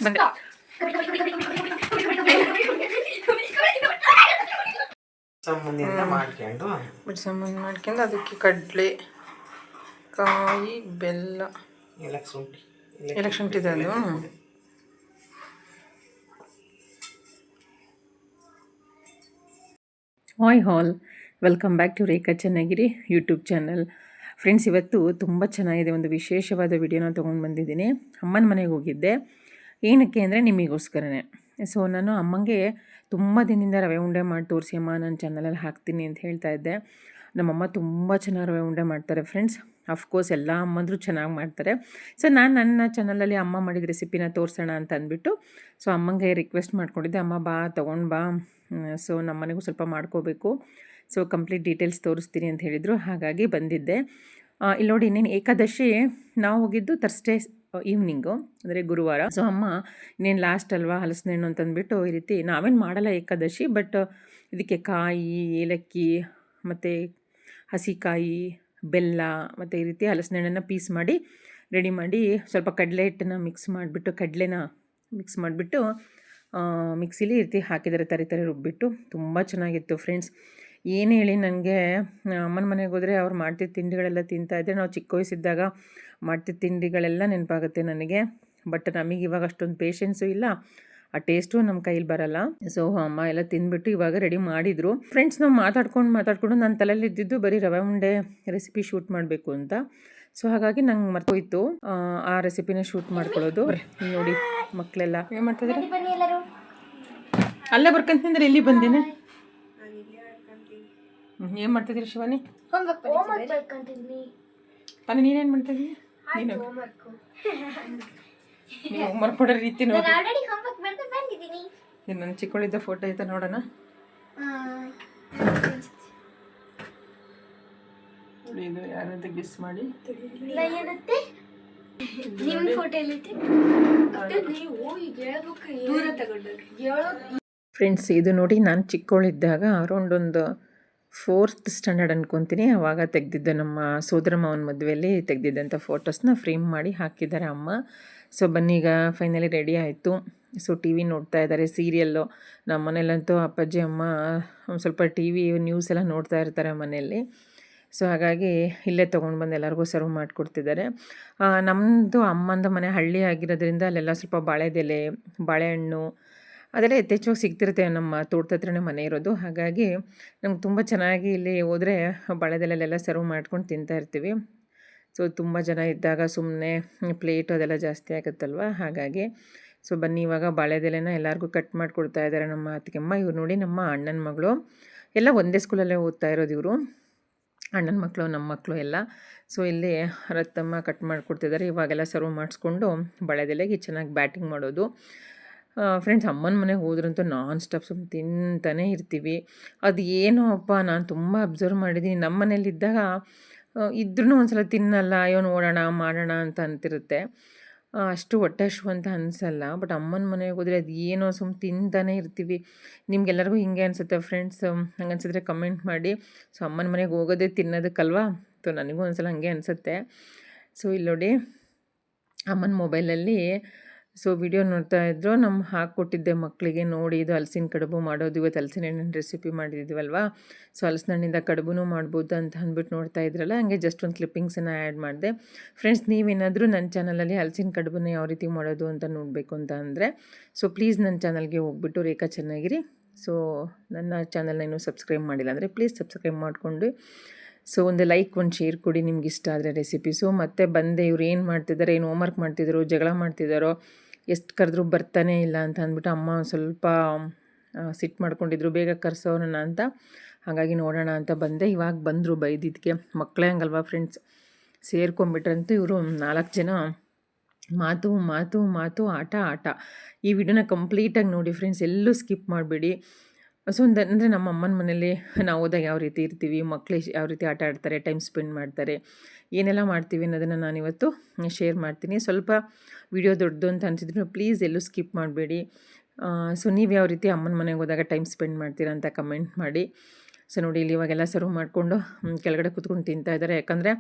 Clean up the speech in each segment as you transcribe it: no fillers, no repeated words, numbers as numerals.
ಬಂದೆ. ಮಾಡ್ಕೊಂಡು ಅದಕ್ಕೆ ಕಡಲೆ ಕಾಯಿ ಬೆಲ್ಲ ಏಲಕ್ಕಿ ಶುಂಠಿ ಇದೆ ಅದು. Hi all, welcome back to Rekha Channagiri YouTube channel. Friends, ಇವತ್ತು ತುಂಬ ಚೆನ್ನಾಗಿದೆ, ಒಂದು ವಿಶೇಷವಾದ ವಿಡಿಯೋನ ತೊಗೊಂಡು ಬಂದಿದ್ದೀನಿ. ಅಮ್ಮನ ಮನೆಗೆ ಹೋಗಿದ್ದೆ. ಏನಕ್ಕೆ ಅಂದರೆ ನಿಮಗೋಸ್ಕರನೇ. ಸೊ ನಾನು ಅಮ್ಮಂಗೆ ತುಂಬ ದಿನದಿಂದ ರವೆ ಉಂಡೆ ಮಾಡಿ ತೋರಿಸಿ ಅಮ್ಮ, ನನ್ನ ಚಾನಲಲ್ಲಿ ಹಾಕ್ತೀನಿ ಅಂತ ಹೇಳ್ತಾ ಇದ್ದೆ. ನಮ್ಮಮ್ಮ ತುಂಬ ಚೆನ್ನಾಗಿ ರವೆ ಉಂಡೆ ಮಾಡ್ತಾರೆ ಫ್ರೆಂಡ್ಸ್. ಅಫ್ಕೋರ್ಸ್ ಎಲ್ಲ ಅಮ್ಮಂದರು ಚೆನ್ನಾಗಿ ಮಾಡ್ತಾರೆ. ಸೊ ನಾನು ನನ್ನ ಚಾನಲಲ್ಲಿ ಅಮ್ಮ ಮಾಡಿದ ರೆಸಿಪಿನ ತೋರಿಸೋಣ ಅಂತ ಅಂದ್ಬಿಟ್ಟು ಸೊ ಅಮ್ಮಂಗೆ ರಿಕ್ವೆಸ್ಟ್ ಮಾಡ್ಕೊಂಡಿದ್ದೆ, ಅಮ್ಮ ಬಾ ತೊಗೊಂಡು ಬಾ, ಸೊ ನಮ್ಮನೆಗೂ ಸ್ವಲ್ಪ ಮಾಡ್ಕೋಬೇಕು, ಸೊ ಕಂಪ್ಲೀಟ್ ಡೀಟೇಲ್ಸ್ ತೋರಿಸ್ತೀನಿ ಅಂತ ಹೇಳಿದರು. ಹಾಗಾಗಿ ಬಂದಿದ್ದೆ. ಇಲ್ಲಿ ನೋಡಿ, ಇನ್ನೇನು ಏಕಾದಶಿ ನಾವು ಹೋಗಿದ್ದು ಥರ್ಸ್ಡೇ ಈವ್ನಿಂಗು, ಅಂದರೆ ಗುರುವಾರ. ಸೊ ಅಮ್ಮ ಇನ್ನೇನು ಲಾಸ್ಟ್ ಅಲ್ವಾ ಹಲಸಿನ ಹಣ್ಣು ಅಂತಂದ್ಬಿಟ್ಟು ಈ ರೀತಿ ನಾವೇನು ಮಾಡಲ್ಲ ಏಕಾದಶಿ, ಬಟ್ ಇದಕ್ಕೆ ಕಾಯಿ, ಏಲಕ್ಕಿ ಮತ್ತು ಹಸಿಕಾಯಿ, ಬೆಲ್ಲ ಮತ್ತು ಈ ರೀತಿ ಹಲಸಿನ ಹಣ್ಣನ್ನು ಪೀಸ್ ಮಾಡಿ ರೆಡಿ ಮಾಡಿ ಸ್ವಲ್ಪ ಕಡಲೆ ಹಿಟ್ಟನ್ನು ಕಡಲೆನ ಮಿಕ್ಸ್ ಮಾಡಿಬಿಟ್ಟು ಮಿಕ್ಸಿಲಿ ಈ ರೀತಿ ಹಾಕಿದ್ದಾರೆ, ತರಿ ರುಬ್ಬಿಟ್ಟು. ತುಂಬ ಚೆನ್ನಾಗಿತ್ತು ಫ್ರೆಂಡ್ಸ್. ಏನು ಹೇಳಿ, ನನಗೆ ಅಮ್ಮನ ಮನೆಗೆ ಹೋದರೆ ಅವ್ರು ಮಾಡ್ತಿದ್ದ ತಿಂಡಿಗಳೆಲ್ಲ ತಿಂತಾಯಿದ್ದೆ. ನಾವು ಚಿಕ್ಕ ವಯಸ್ಸಿದ್ದಾಗ ಮಾಡ್ತಿದ್ದ ತಿಂಡಿಗಳೆಲ್ಲ ನೆನಪಾಗುತ್ತೆ ನನಗೆ. ಬಟ್ ನಮಗೆ ಇವಾಗ ಅಷ್ಟೊಂದು ಪೇಷನ್ಸು ಇಲ್ಲ, ಆ ಟೇಸ್ಟು ನಮ್ಮ ಕೈಲಿ ಬರಲ್ಲ. ಸೊ ಅಮ್ಮ ಎಲ್ಲ ತಿಂದ್ಬಿಟ್ಟು ಇವಾಗ ರೆಡಿ ಮಾಡಿದರು. ಫ್ರೆಂಡ್ಸ್, ನಾವು ಮಾತಾಡ್ಕೊಂಡು ನನ್ನ ತಲೆಯಲ್ಲಿ ಇದ್ದಿದ್ದು ಬರೀ ರವೆ ಉಂಡೆ ರೆಸಿಪಿ ಶೂಟ್ ಮಾಡಬೇಕು ಅಂತ. ಸೊ ಹಾಗಾಗಿ ನಂಗೆ ಮರ್ತೋಯ್ತು ಆ ರೆಸಿಪಿನ ಶೂಟ್ ಮಾಡ್ಕೊಳ್ಳೋದು. ನೋಡಿ ಮಕ್ಕಳೆಲ್ಲ ಏನು ಮಾಡ್ತಿದ್ದಾರೆ, ಅಲ್ಲೇ ಬರ್ಕೊಂತಂದ್ರೆ ಇಲ್ಲಿ ಬಂದೇನೆ. ಏನು ಮಾಡ್ತಿದ್ದೀರಿ ಶಿವಾನಿ? ಅಲ್ಲ, ನೀನೇನು ಮಾಡ್ತಿದ್ದೀವಿ? ನೀನು ನೀವು ಹೋಮ್ವರ್ಕ್ ಮಾಡೋ ರೀತಿ ನೋಡಿ. ಇದು ನನ್ನ ಚಿಕ್ಕಳಿದ್ದ ಫೋಟೋ ಐತೆ, ನೋಡೋಣ. ಇದು ಯಾರಂತ ಗೆಸ್ ಮಾಡಿ. ಫ್ರೆಂಡ್ಸ್, ಇದು ನೋಡಿ, ನಾನು ಚಿಕ್ಕವಳಿದ್ದಾಗ ಅರೌಂಡ್ ಒಂದು 4th ಸ್ಟ್ಯಾಂಡರ್ಡ್ ಅನ್ಕೊತೀನಿ, ಆವಾಗ ತೆಗೆದಿದ್ದೆ. ನಮ್ಮ ಸೋದರ ಮಾವನ ಮದುವೆಯಲ್ಲಿ ತೆಗೆದಿದ್ದಂಥ ಫೋಟೋಸ್ನ ಫ್ರೇಮ್ ಮಾಡಿ ಹಾಕಿದ್ದಾರೆ ಅಮ್ಮ. ಸೊ ಬನ್ನಿ, ಈಗ ಫೈನಲಿ ರೆಡಿ ಆಯಿತು. ಸೊ ಟಿ ವಿ ನೋಡ್ತಾ ಇದ್ದಾರೆ, ಸೀರಿಯಲ್ಲು. ನಮ್ಮ ಮನೇಲಂತೂ ಅಪ್ಪಾಜಿ ಅಮ್ಮ ಒಂದು ಸ್ವಲ್ಪ ಟಿ ವಿ ನ್ಯೂಸ್ ಎಲ್ಲ ನೋಡ್ತಾ ಇರ್ತಾರೆ ಮನೆಯಲ್ಲಿ. ಸೊ ಹಾಗಾಗಿ ಇಲ್ಲೇ ತೊಗೊಂಡು ಬಂದು ಎಲ್ಲರಿಗೂ ಸರ್ವ್ ಮಾಡಿಕೊಡ್ತಿದ್ದಾರೆ. ನಮ್ಮದು ಅಮ್ಮಂದು ಮನೆ ಹಳ್ಳಿ ಆಗಿರೋದ್ರಿಂದ ಅಲ್ಲೆಲ್ಲ ಸ್ವಲ್ಪ ಬಾಳೆದೆಲೆ, ಬಾಳೆಹಣ್ಣು ಅದೆಲ್ಲ ಯಥೇಚ್ಛವಾಗಿ ಸಿಗ್ತಿರುತ್ತೆ. ನಮ್ಮ ತೋಟದ ಹತ್ರನೇ ಮನೆ ಇರೋದು. ಹಾಗಾಗಿ ನಮ್ಗೆ ತುಂಬ ಚೆನ್ನಾಗಿ ಇಲ್ಲಿ ಹೋದರೆ ಬಾಳೆದೆಲೆಲ್ಲ ಸರ್ವ್ ಮಾಡ್ಕೊಂಡು ತಿಂತಾಯಿರ್ತೀವಿ. ಸೊ ತುಂಬ ಜನ ಇದ್ದಾಗ ಸುಮ್ಮನೆ ಪ್ಲೇಟು ಅದೆಲ್ಲ ಜಾಸ್ತಿ ಆಗುತ್ತಲ್ವ, ಹಾಗಾಗಿ. ಸೊ ಬನ್ನಿ, ಇವಾಗ ಬಾಳೆದೆಲೆನ ಎಲ್ಲರಿಗೂ ಕಟ್ ಮಾಡಿಕೊಡ್ತಾ ಇದ್ದಾರೆ ನಮ್ಮ ಅತ್ತಿಗೆಮ್ಮ. ಇವ್ರು ನೋಡಿ, ನಮ್ಮ ಅಣ್ಣನ ಮಗಳು. ಎಲ್ಲ ಒಂದೇ ಸ್ಕೂಲಲ್ಲೇ ಓದ್ತಾ ಇರೋದು ಇವರು, ಅಣ್ಣನ ಮಕ್ಕಳು, ನಮ್ಮ ಮಕ್ಕಳು ಎಲ್ಲ. ಸೊ ಇಲ್ಲಿ ರತ್ತಮ್ಮ ಕಟ್ ಮಾಡಿಕೊಡ್ತಿದ್ದಾರೆ. ಇವಾಗೆಲ್ಲ ಸರ್ವ್ ಮಾಡಿಸ್ಕೊಂಡು ಬಾಳೆದೆಲೆಗೆ ಚೆನ್ನಾಗಿ ಬ್ಯಾಟಿಂಗ್ ಮಾಡೋದು. ಫ್ರೆಂಡ್ಸ್, ಅಮ್ಮನ ಮನೆಗೆ ಹೋದ್ರಂತೂ ನಾನ್ ಸ್ಟಾಪ್ ಸುಮ್ಮನೆ ತಿಂತಾನೇ ಇರ್ತೀವಿ. ಅದು ಏನೋ ಅಪ್ಪ, ನಾನು ತುಂಬ ಅಬ್ಸರ್ವ್ ಮಾಡಿದ್ದೀನಿ. ನಮ್ಮ ಮನೇಲಿದ್ದಾಗ ಇದ್ರೂ ಒಂದ್ಸಲ ತಿನ್ನಲ್ಲ, ಅಯ್ಯೋ ನೋಡೋಣ ಮಾಡೋಣ ಅಂತ ಅಂತಿರುತ್ತೆ. ಅಷ್ಟು ಹೊಟ್ಟೆ ಹಶ್ವು ಅಂತ ಅನಿಸಲ್ಲ. ಬಟ್ ಅಮ್ಮನ ಮನೆಗೆ ಹೋದರೆ ಅದು ಏನೋ ಸುಮ್ಮನೆ ತಿಂತಾನೇ ಇರ್ತೀವಿ. ನಿಮ್ಗೆಲ್ಲರಿಗೂ ಹಿಂಗೆ ಅನಿಸುತ್ತೆ ಫ್ರೆಂಡ್ಸ್? ಹಂಗೆ ಅನಿಸಿದ್ರೆ ಕಮೆಂಟ್ ಮಾಡಿ. ಸೊ ಅಮ್ಮನ ಮನೆಗೆ ಹೋಗೋದೇ ತಿನ್ನೋದಕ್ಕಲ್ವಾ? ಸೊ ನನಗೂ ಒಂದ್ಸಲ ಹಂಗೆ ಅನಿಸುತ್ತೆ. ಸೊ ಇಲ್ಲಿ ನೋಡಿ, ಅಮ್ಮನ ಮೊಬೈಲಲ್ಲಿ ಸೊ ವಿಡಿಯೋ ನೋಡ್ತಾ ಇದ್ರು. ಹಾಕ್ಕೊಟ್ಟಿದ್ದೆ ಮಕ್ಕಳಿಗೆ, ನೋಡಿ ಇದು ಹಲಸಿನ ಕಡುಬು ಮಾಡೋದು. ಇವತ್ತು ಹಲಸಿನ ಹಣ್ಣಿನ ರೆಸಿಪಿ ಮಾಡಿದ್ವಲ್ವಾ, ಸೊ ಹಲಸಿನ ಹಣ್ಣಿಂದ ಕಡುಬು ಮಾಡ್ಬೋದು ಅಂತ ಅಂದ್ಬಿಟ್ಟು ನೋಡ್ತಾ ಇದ್ರಲ್ಲ, ಹಂಗೆ ಜಸ್ಟ್ ಒಂದು ಕ್ಲಿಪ್ಪಿಂಗ್ಸನ್ನು ಆ್ಯಡ್ ಮಾಡಿದೆ. ಫ್ರೆಂಡ್ಸ್, ನೀವೇನಾದರೂ ನನ್ನ ಚಾನಲಲ್ಲಿ ಹಲಸಿನ ಕಡುಬನ್ನ ಯಾವ ರೀತಿ ಮಾಡೋದು ಅಂತ ನೋಡಬೇಕು ಅಂತ ಅಂದರೆ ಸೊ ಪ್ಲೀಸ್ ನನ್ನ ಚಾನಲ್ಗೆ ಹೋಗ್ಬಿಟ್ಟು ರೇಖಾ ಚೆನ್ನಗಿರಿ. ಸೊ ನನ್ನ ಚಾನಲ್ನ ಇನ್ನೂ ಸಬ್ಸ್ಕ್ರೈಬ್ ಮಾಡಿಲ್ಲ ಅಂದರೆ ಪ್ಲೀಸ್ ಸಬ್ಸ್ಕ್ರೈಬ್ ಮಾಡಿಕೊಂಡು ಸೊ ಒಂದು ಲೈಕ್, ಒಂದು ಶೇರ್ ಕೊಡಿ ನಿಮ್ಗೆ ಇಷ್ಟ ಆದರೆ ರೆಸಿಪೀಸು. ಮತ್ತು ಬಂದೆ, ಇವ್ರು ಏನು ಮಾಡ್ತಿದ್ದಾರೆ, ಏನು ಹೋಮ್ವರ್ಕ್ ಮಾಡ್ತಿದ್ದಾರೋ, ಜಗಳ ಮಾಡ್ತಿದ್ದಾರೋ, ಎಷ್ಟು ಕರೆದ್ರೂ ಬರ್ತಾನೆ ಇಲ್ಲ ಅಂತ ಅಂದ್ಬಿಟ್ಟು ಅಮ್ಮ ಸ್ವಲ್ಪ ಸಿಟ್ಟು ಮಾಡ್ಕೊಂಡಿದ್ರು, ಬೇಗ ಕರೆಸೋಣ ಅಂತ. ಹಾಗಾಗಿ ನೋಡೋಣ ಅಂತ ಬಂದೆ. ಇವಾಗ ಬಂದರು ಬೈದಿದ್ದಕ್ಕೆ. ಮಕ್ಕಳೇ ಹಂಗಲ್ವಾ ಫ್ರೆಂಡ್ಸ್, ಸೇರ್ಕೊಂಡ್ಬಿಟ್ರಂತೂ ಇವರು 4 ಜನ ಮಾತು ಮಾತು ಮಾತು, ಆಟ ಆಟ. ಈ ವಿಡಿಯೋನ ಕಂಪ್ಲೀಟಾಗಿ ನೋಡಿ ಫ್ರೆಂಡ್ಸ್, ಎಲ್ಲೂ ಸ್ಕಿಪ್ ಮಾಡಬೇಡಿ. ಸೊ ಅಂದರೆ ನಮ್ಮ ಅಮ್ಮನ ಮನೇಲಿ ನಾವು ಹೋದಾಗ ಯಾವ ರೀತಿ ಇರ್ತೀವಿ, ಮಕ್ಕಳು ಯಾವ ರೀತಿ ಆಟ ಆಡ್ತಾರೆ, ಟೈಮ್ ಸ್ಪೆಂಡ್ ಮಾಡ್ತಾರೆ, ಏನೆಲ್ಲ ಮಾಡ್ತೀವಿ ಅನ್ನೋದನ್ನು ನಾನಿವತ್ತು ಶೇರ್ ಮಾಡ್ತೀನಿ. ಸ್ವಲ್ಪ ವಿಡಿಯೋ ದೊಡ್ಡದು ಅಂತ ಅನಿಸಿದ್ರು ಪ್ಲೀಸ್ ಎಲ್ಲೂ ಸ್ಕಿಪ್ ಮಾಡಬೇಡಿ. ಸೊ ನೀವು ಯಾವ ರೀತಿ ಅಮ್ಮನ ಮನೆಗೆ ಹೋದಾಗ ಟೈಮ್ ಸ್ಪೆಂಡ್ ಮಾಡ್ತೀರಾ ಅಂತ ಕಮೆಂಟ್ ಮಾಡಿ. ಸೊ ನೋಡಿ, ಇಲ್ಲಿ ಇವಾಗೆಲ್ಲ ಸರ್ವ್ ಮಾಡಿಕೊಂಡು ಕೆಳಗಡೆ ಕೂತ್ಕೊಂಡು ತಿಂತಾ ಇದ್ದಾರೆ. ಯಾಕಂದರೆ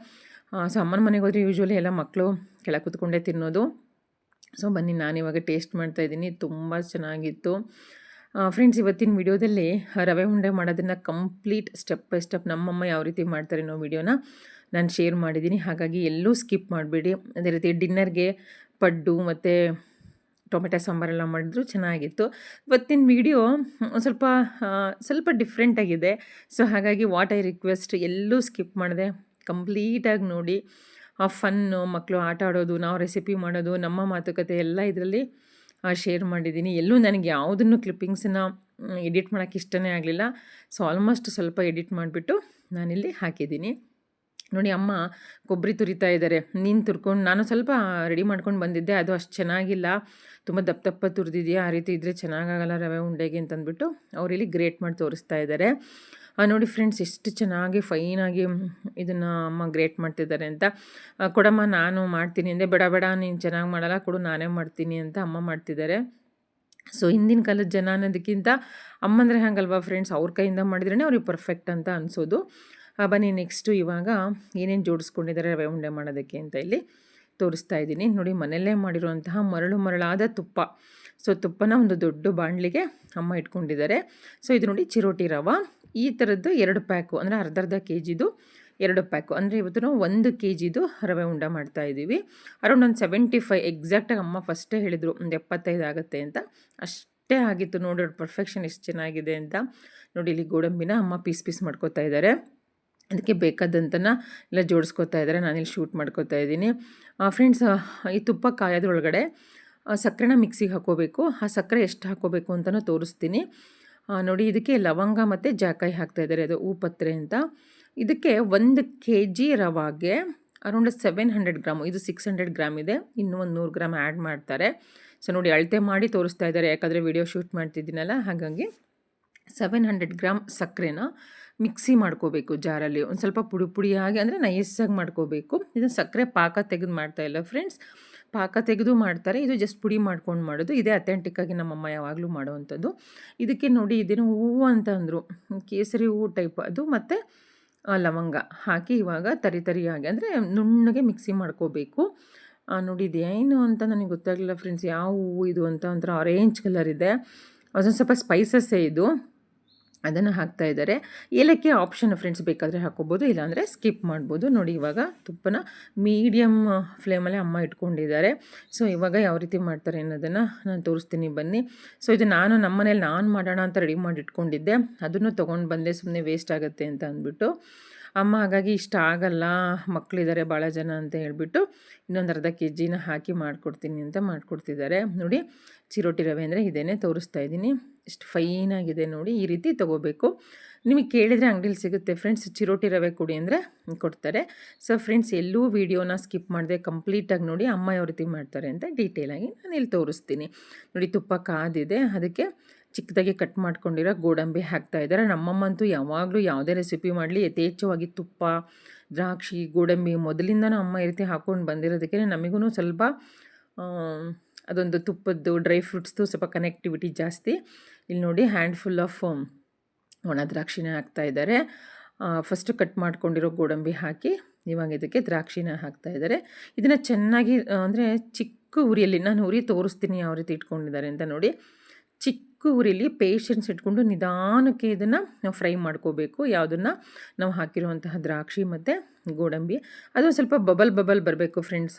ಸೊ ಅಮ್ಮನ ಮನೆಗೆ ಹೋದರೆ ಯೂಶ್ವಲಿ ಎಲ್ಲ ಮಕ್ಕಳು ಕೆಳಗೆ ಕೂತ್ಕೊಂಡೇ ತಿನ್ನೋದು. ಸೊ ಬನ್ನಿ ನಾನಿವಾಗ ಟೇಸ್ಟ್ ಮಾಡ್ತಾಯಿದ್ದೀನಿ, ತುಂಬ ಚೆನ್ನಾಗಿತ್ತು. ಫ್ರೆಂಡ್ಸ್, ಇವತ್ತಿನ ವಿಡಿಯೋದಲ್ಲಿ ರವೆ ಉಂಡೆ ಮಾಡೋದನ್ನು ಕಂಪ್ಲೀಟ್ ಸ್ಟೆಪ್ ಬೈ ಸ್ಟೆಪ್ ನಮ್ಮಮ್ಮ ಯಾವ ರೀತಿ ಮಾಡ್ತಾರೆ ಅನ್ನೋ ವಿಡಿಯೋನ ನಾನು ಶೇರ್ ಮಾಡಿದ್ದೀನಿ. ಹಾಗಾಗಿ ಎಲ್ಲೂ ಸ್ಕಿಪ್ ಮಾಡಬೇಡಿ. ಅದೇ ರೀತಿ ಡಿನ್ನರ್ಗೆ ಪಡ್ಡು ಮತ್ತು ಟೊಮೆಟೊ ಸಾಂಬಾರೆಲ್ಲ ಮಾಡಿದ್ರು ಚೆನ್ನಾಗಿತ್ತು. ಇವತ್ತಿನ ವಿಡಿಯೋ ಸ್ವಲ್ಪ ಸ್ವಲ್ಪ ಡಿಫ್ರೆಂಟಾಗಿದೆ. ಸೊ ಹಾಗಾಗಿ ವಾಟ್ ಐ ರಿಕ್ವೆಸ್ಟ್, ಎಲ್ಲೂ ಸ್ಕಿಪ್ ಮಾಡಿದೆ, ಕಂಪ್ಲೀಟಾಗಿ ನೋಡಿ. ಆ ಫನ್ನು, ಮಕ್ಕಳು ಆಟ ಆಡೋದು, ನಾವು ರೆಸಿಪಿ ಮಾಡೋದು, ನಮ್ಮ ಮಾತುಕತೆ ಎಲ್ಲ ಇದರಲ್ಲಿ ಶೇರ್ ಮಾಡಿದ್ದೀನಿ. ಎಲ್ಲೂ ನನಗೆ ಯಾವುದನ್ನು ಕ್ಲಿಪ್ಪಿಂಗ್ಸನ್ನು ಎಡಿಟ್ ಮಾಡೋಕ್ಕೆ ಇಷ್ಟನೇ ಆಗಲಿಲ್ಲ. ಸೊ ಆಲ್ಮೋಸ್ಟ್ ಸ್ವಲ್ಪ ಎಡಿಟ್ ಮಾಡಿಬಿಟ್ಟು ನಾನಿಲ್ಲಿ ಹಾಕಿದ್ದೀನಿ. ನೋಡಿ, ಅಮ್ಮ ಕೊಬ್ಬರಿ ತುರಿತಾ ಇದ್ದಾರೆ. ನೀನು ತುರ್ಕೊಂಡು ನಾನು ಸ್ವಲ್ಪ ರೆಡಿ ಮಾಡ್ಕೊಂಡು ಬಂದಿದ್ದೆ, ಅದು ಅಷ್ಟು ಚೆನ್ನಾಗಿಲ್ಲ, ತುಂಬ ದಪ್ಪ ದಪ್ಪ ತುರಿದಿದೆಯಾ, ಆ ರೀತಿ ಇದ್ದರೆ ಚೆನ್ನಾಗಾಗಲ್ಲ ರವೆ ಉಂಡೆಗೆ ಅಂತಂದ್ಬಿಟ್ಟು ಅವರಿಲ್ಲಿ ಗ್ರೇಟ್ ಮಾಡಿ ತೋರಿಸ್ತಾ ಇದ್ದಾರೆ. ನೋಡಿ ಫ್ರೆಂಡ್ಸ್, ಎಷ್ಟು ಚೆನ್ನಾಗಿ ಫೈನಾಗಿ ಇದನ್ನು ಅಮ್ಮ ಗ್ರೇಟ್ ಮಾಡ್ತಿದ್ದಾರೆ ಅಂತ. ಕೊಡಮ್ಮ ನಾನು ಮಾಡ್ತೀನಿ ಅಂದೆ. ಬೇಡ ಬೇಡ, ನೀನು ಚೆನ್ನಾಗಿ ಮಾಡಲ್ಲ, ಕೊಡು ನಾನೇ ಮಾಡ್ತೀನಿ ಅಂತ ಅಮ್ಮ ಮಾಡ್ತಿದ್ದಾರೆ. ಸೊ ಹಿಂದಿನ ಕಾಲದ ಜನ ಅನ್ನೋದಕ್ಕಿಂತ ಅಮ್ಮಂದರೆ ಹಾಗಲ್ವಾ ಫ್ರೆಂಡ್ಸ್, ಅವ್ರ ಕೈಯಿಂದ ಮಾಡಿದ್ರೇ ಅವ್ರಿಗೆ ಪರ್ಫೆಕ್ಟ್ ಅಂತ ಅನಿಸೋದು. ಬನ್ನಿ ನೆಕ್ಸ್ಟು ಇವಾಗ ಏನೇನು ಜೋಡಿಸ್ಕೊಂಡಿದ್ದಾರೆ ರವೆ ಉಂಡೆ ಮಾಡೋದಕ್ಕೆ ಅಂತ ಇಲ್ಲಿ ತೋರಿಸ್ತಾ ಇದ್ದೀನಿ. ನೋಡಿ, ಮನೆಯಲ್ಲೇ ಮಾಡಿರುವಂತಹ ಮರಳಾದ ತುಪ್ಪ. ಸೊ ತುಪ್ಪನ ಒಂದು ದೊಡ್ಡ ಬಾಣಲಿಗೆ ಅಮ್ಮ ಇಟ್ಕೊಂಡಿದ್ದಾರೆ. ಸೊ ಇದು ನೋಡಿ ಚಿರೋಟಿ ರವೆ, ಈ ಥರದ್ದು 2 ಪ್ಯಾಕು, ಅಂದರೆ ಅರ್ಧ KGದು 2 ಪ್ಯಾಕು. ಅಂದರೆ ಇವತ್ತು ನಾವು 1 KGದು ರವೆ ಉಂಡೆ ಮಾಡ್ತಾಯಿದ್ದೀವಿ. ಅರೌಂಡ್ ಒಂದು 75 ಎಕ್ಸಾಕ್ಟಾಗಿ ಅಮ್ಮ ಫಸ್ಟೇ ಹೇಳಿದರು, ಒಂದು 75 ಆಗುತ್ತೆ ಅಂತ. ಅಷ್ಟೇ ಆಗಿತ್ತು. ನೋಡಿ ಪರ್ಫೆಕ್ಷನ್ ಎಷ್ಟು ಚೆನ್ನಾಗಿದೆ ಅಂತ. ನೋಡಿ, ಇಲ್ಲಿ ಗೋಡಂಬಿನ ಅಮ್ಮ ಪೀಸ್ ಮಾಡ್ಕೋತಾ ಇದ್ದಾರೆ. ಅದಕ್ಕೆ ಬೇಕಾದಂತನ ಎಲ್ಲ ಜೋಡಿಸ್ಕೊತಾ ಇದ್ದಾರೆ. ನಾನಿಲ್ಲಿ ಶೂಟ್ ಮಾಡ್ಕೋತಾ ಇದ್ದೀನಿ. ಫ್ರೆಂಡ್ಸ್, ಈ ತುಪ್ಪ ಕಾಯೋದ್ರೊಳಗಡೆ ಸಕ್ಕರೆನ ಮಿಕ್ಸಿಗೆ ಹಾಕೋಬೇಕು. ಆ ಸಕ್ಕರೆ ಎಷ್ಟು ಹಾಕೋಬೇಕು ಅಂತಲೂ ತೋರಿಸ್ತೀನಿ. ನೋಡಿ, ಇದಕ್ಕೆ ಲವಂಗ ಮತ್ತು ಜಾಕಾಯಿ ಹಾಕ್ತಾಯಿದ್ದಾರೆ, ಅದು ಹೂಪತ್ರೆ ಅಂತ. ಇದಕ್ಕೆ 1 kg ರವಾಗೆ ಅರೌಂಡ್ 700 ಗ್ರಾಮು, ಇದು 600 ಗ್ರಾಮ್ ಇದೆ, ಇನ್ನೂ ಒಂದು 100 ಗ್ರಾಮ್ ಆ್ಯಡ್ ಮಾಡ್ತಾರೆ. ಸೊ ನೋಡಿ, ಅಳತೆ ಮಾಡಿ ತೋರಿಸ್ತಾ ಇದ್ದಾರೆ, ಯಾಕಂದರೆ ವಿಡಿಯೋ ಶೂಟ್ ಮಾಡ್ತಿದ್ದೀನಲ್ಲ, ಹಾಗಾಗಿ 700 ಗ್ರಾಮ್ ಸಕ್ಕರೆನ ಮಿಕ್ಸಿ ಮಾಡ್ಕೋಬೇಕು ಜಾರಲ್ಲಿ. ಒಂದು ಸ್ವಲ್ಪ ಪುಡಿಯಾಗಿ, ಅಂದರೆ ನೈಸಾಗಿ ಮಾಡ್ಕೋಬೇಕು. ಇದನ್ನು ಸಕ್ಕರೆ ಪಾಕ ತೆಗೆದು ಮಾಡ್ತಾಯಿಲ್ಲ ಫ್ರೆಂಡ್ಸ್, ಪಾಕ ತೆಗೆದು ಮಾಡ್ತಾರೆ. ಇದು ಜಸ್ಟ್ ಪುಡಿ ಮಾಡ್ಕೊಂಡು ಮಾಡೋದು. ಇದೇ ಅಥೆಂಟಿಕ್ಕಾಗಿ ನಮ್ಮಮ್ಮ ಯಾವಾಗಲೂ ಮಾಡೋವಂಥದ್ದು. ಇದಕ್ಕೆ ನೋಡಿ, ಇದೇನು ಹೂವು ಅಂತ ಅಂದರು, ಕೇಸರಿ ಹೂವು ಟೈಪ್ ಅದು, ಮತ್ತು ಲವಂಗ ಹಾಕಿ ಇವಾಗ ತರಿಯಾಗಿ, ಅಂದರೆ ನುಣ್ಣಗೆ ಮಿಕ್ಸಿ ಮಾಡ್ಕೋಬೇಕು. ನೋಡಿ, ಇದೇನು ಅಂತ ನನಗೆ ಗೊತ್ತಾಗಲಿಲ್ಲ ಫ್ರೆಂಡ್ಸ್, ಯಾವ ಹೂವು ಇದು ಅಂತ. ಒಂಥರ ಆರೆಂಜ್ ಕಲರ್ ಇದೆ, ಅದೊಂದು ಸ್ವಲ್ಪ ಸ್ಪೈಸಸ್ಸೇ ಇದು, ಅದನ್ನು ಹಾಕ್ತಾಯಿದ್ದಾರೆ. ಏಲಕ್ಕಿ ಆಪ್ಷನ್ ಫ್ರೆಂಡ್ಸ್, ಬೇಕಾದರೆ ಹಾಕ್ಕೋಬೋದು, ಇಲ್ಲಾಂದರೆ ಸ್ಕಿಪ್ ಮಾಡ್ಬೋದು. ನೋಡಿ, ಇವಾಗ ತುಪ್ಪನ ಮೀಡಿಯಮ್ ಫ್ಲೇಮಲ್ಲೇ ಅಮ್ಮ ಇಟ್ಕೊಂಡಿದ್ದಾರೆ. ಸೊ ಇವಾಗ ಯಾವ ರೀತಿ ಮಾಡ್ತಾರೆ ಅನ್ನೋದನ್ನು ನಾನು ತೋರಿಸ್ತೀನಿ, ಬನ್ನಿ. ಸೊ ಇದು ನಮ್ಮ ಮನೇಲಿ ನಾನು ಮಾಡೋಣ ಅಂತ ರೆಡಿ ಮಾಡಿ ಇಟ್ಕೊಂಡಿದ್ದೆ, ಅದನ್ನು ತೊಗೊಂಡು ಬಂದೆ, ಸುಮ್ಮನೆ ವೇಸ್ಟ್ ಆಗುತ್ತೆ ಅಂತ ಅಂದ್ಬಿಟ್ಟು. ಅಮ್ಮ ಹಾಗಾಗಿ ಇಷ್ಟ ಆಗಲ್ಲ, ಮಕ್ಕಳಿದ್ದಾರೆ ಭಾಳ ಜನ ಅಂತ ಹೇಳ್ಬಿಟ್ಟು ಇನ್ನೊಂದು ಅರ್ಧ KGನ ಹಾಕಿ ಮಾಡಿಕೊಡ್ತೀನಿ ಅಂತ ಮಾಡಿಕೊಡ್ತಿದ್ದಾರೆ. ನೋಡಿ, ಚಿರೋಟಿ ರವೆ ಅಂದರೆ ಇದೇನೆ ತೋರಿಸ್ತಾ ಇದ್ದೀನಿ, ಎಷ್ಟು ಫೈನಾಗಿದೆ ನೋಡಿ. ಈ ರೀತಿ ತೊಗೋಬೇಕು. ನಿಮಗೆ ಕೇಳಿದರೆ ಅಂಗಡಿಲಿ ಸಿಗುತ್ತೆ ಫ್ರೆಂಡ್ಸ್, ಚಿರೋಟಿ ರವೆ ಕೊಡಿ ಅಂದರೆ ಕೊಡ್ತಾರೆ. ಸೊ ಫ್ರೆಂಡ್ಸ್, ಎಲ್ಲೂ ವೀಡಿಯೋನ ಸ್ಕಿಪ್ ಮಾಡಿದೆ, ಕಂಪ್ಲೀಟಾಗಿ ನೋಡಿ ಅಮ್ಮ ಯಾವ ರೀತಿ ಮಾಡ್ತಾರೆ ಅಂತ ಡೀಟೇಲಾಗಿ ನಾನು ಇಲ್ಲಿ ತೋರಿಸ್ತೀನಿ. ನೋಡಿ, ತುಪ್ಪ ಕಾದಿದೆ, ಅದಕ್ಕೆ ಚಿಕ್ಕದಾಗಿ ಕಟ್ ಮಾಡ್ಕೊಂಡಿರೋ ಗೋಡಂಬಿ ಹಾಕ್ತಾಯಿದ್ದಾರೆ. ನಮ್ಮಮ್ಮಂತೂ ಯಾವಾಗಲೂ ಯಾವುದೇ ರೆಸಿಪಿ ಮಾಡಲಿ ಯಥೇಚ್ಛವಾಗಿ ತುಪ್ಪ, ದ್ರಾಕ್ಷಿ, ಗೋಡಂಬಿ ಮೊದಲಿಂದನೂ ಅಮ್ಮ ಈ ರೀತಿ ಹಾಕ್ಕೊಂಡು ಬಂದಿರೋದಕ್ಕೆ ನಮಗೂ ಸ್ವಲ್ಪ ಅದೊಂದು ತುಪ್ಪದ್ದು, ಡ್ರೈ ಫ್ರೂಟ್ಸ್ದು ಸ್ವಲ್ಪ ಕನೆಕ್ಟಿವಿಟಿ ಜಾಸ್ತಿ. ಇಲ್ಲಿ ನೋಡಿ, ಹ್ಯಾಂಡ್ಫುಲ್ ಆಫ್ ಒಣ ದ್ರಾಕ್ಷಿನ ಹಾಕ್ತಾಯಿದ್ದಾರೆ. ಫಸ್ಟು ಕಟ್ ಮಾಡ್ಕೊಂಡಿರೋ ಗೋಡಂಬಿ ಹಾಕಿ ಇವಾಗ ಇದಕ್ಕೆ ದ್ರಾಕ್ಷಿನ ಹಾಕ್ತಾಯಿದ್ದಾರೆ. ಇದನ್ನು ಚೆನ್ನಾಗಿ, ಅಂದರೆ ಚಿಕ್ಕ ಉರಿಯಲ್ಲಿ, ನಾನು ಉರಿ ತೋರಿಸ್ತೀನಿ ಯಾವ ರೀತಿ ಇಟ್ಕೊಂಡಿದ್ದಾರೆ ಅಂತ. ನೋಡಿ, ಚಿಕ್ಕ ಉರಿಲಿ ಪೇಷನ್ಸ್ ಇಟ್ಕೊಂಡು ನಿಧಾನಕ್ಕೆ ಇದನ್ನು ನಾವು ಫ್ರೈ ಮಾಡ್ಕೋಬೇಕು. ಯಾವುದನ್ನು ನಾವು ಹಾಕಿರುವಂತಹ ದ್ರಾಕ್ಷಿ ಮತ್ತು ಗೋಡಂಬಿ, ಅದು ಸ್ವಲ್ಪ ಬಬಲ್ ಬರಬೇಕು ಫ್ರೆಂಡ್ಸ್,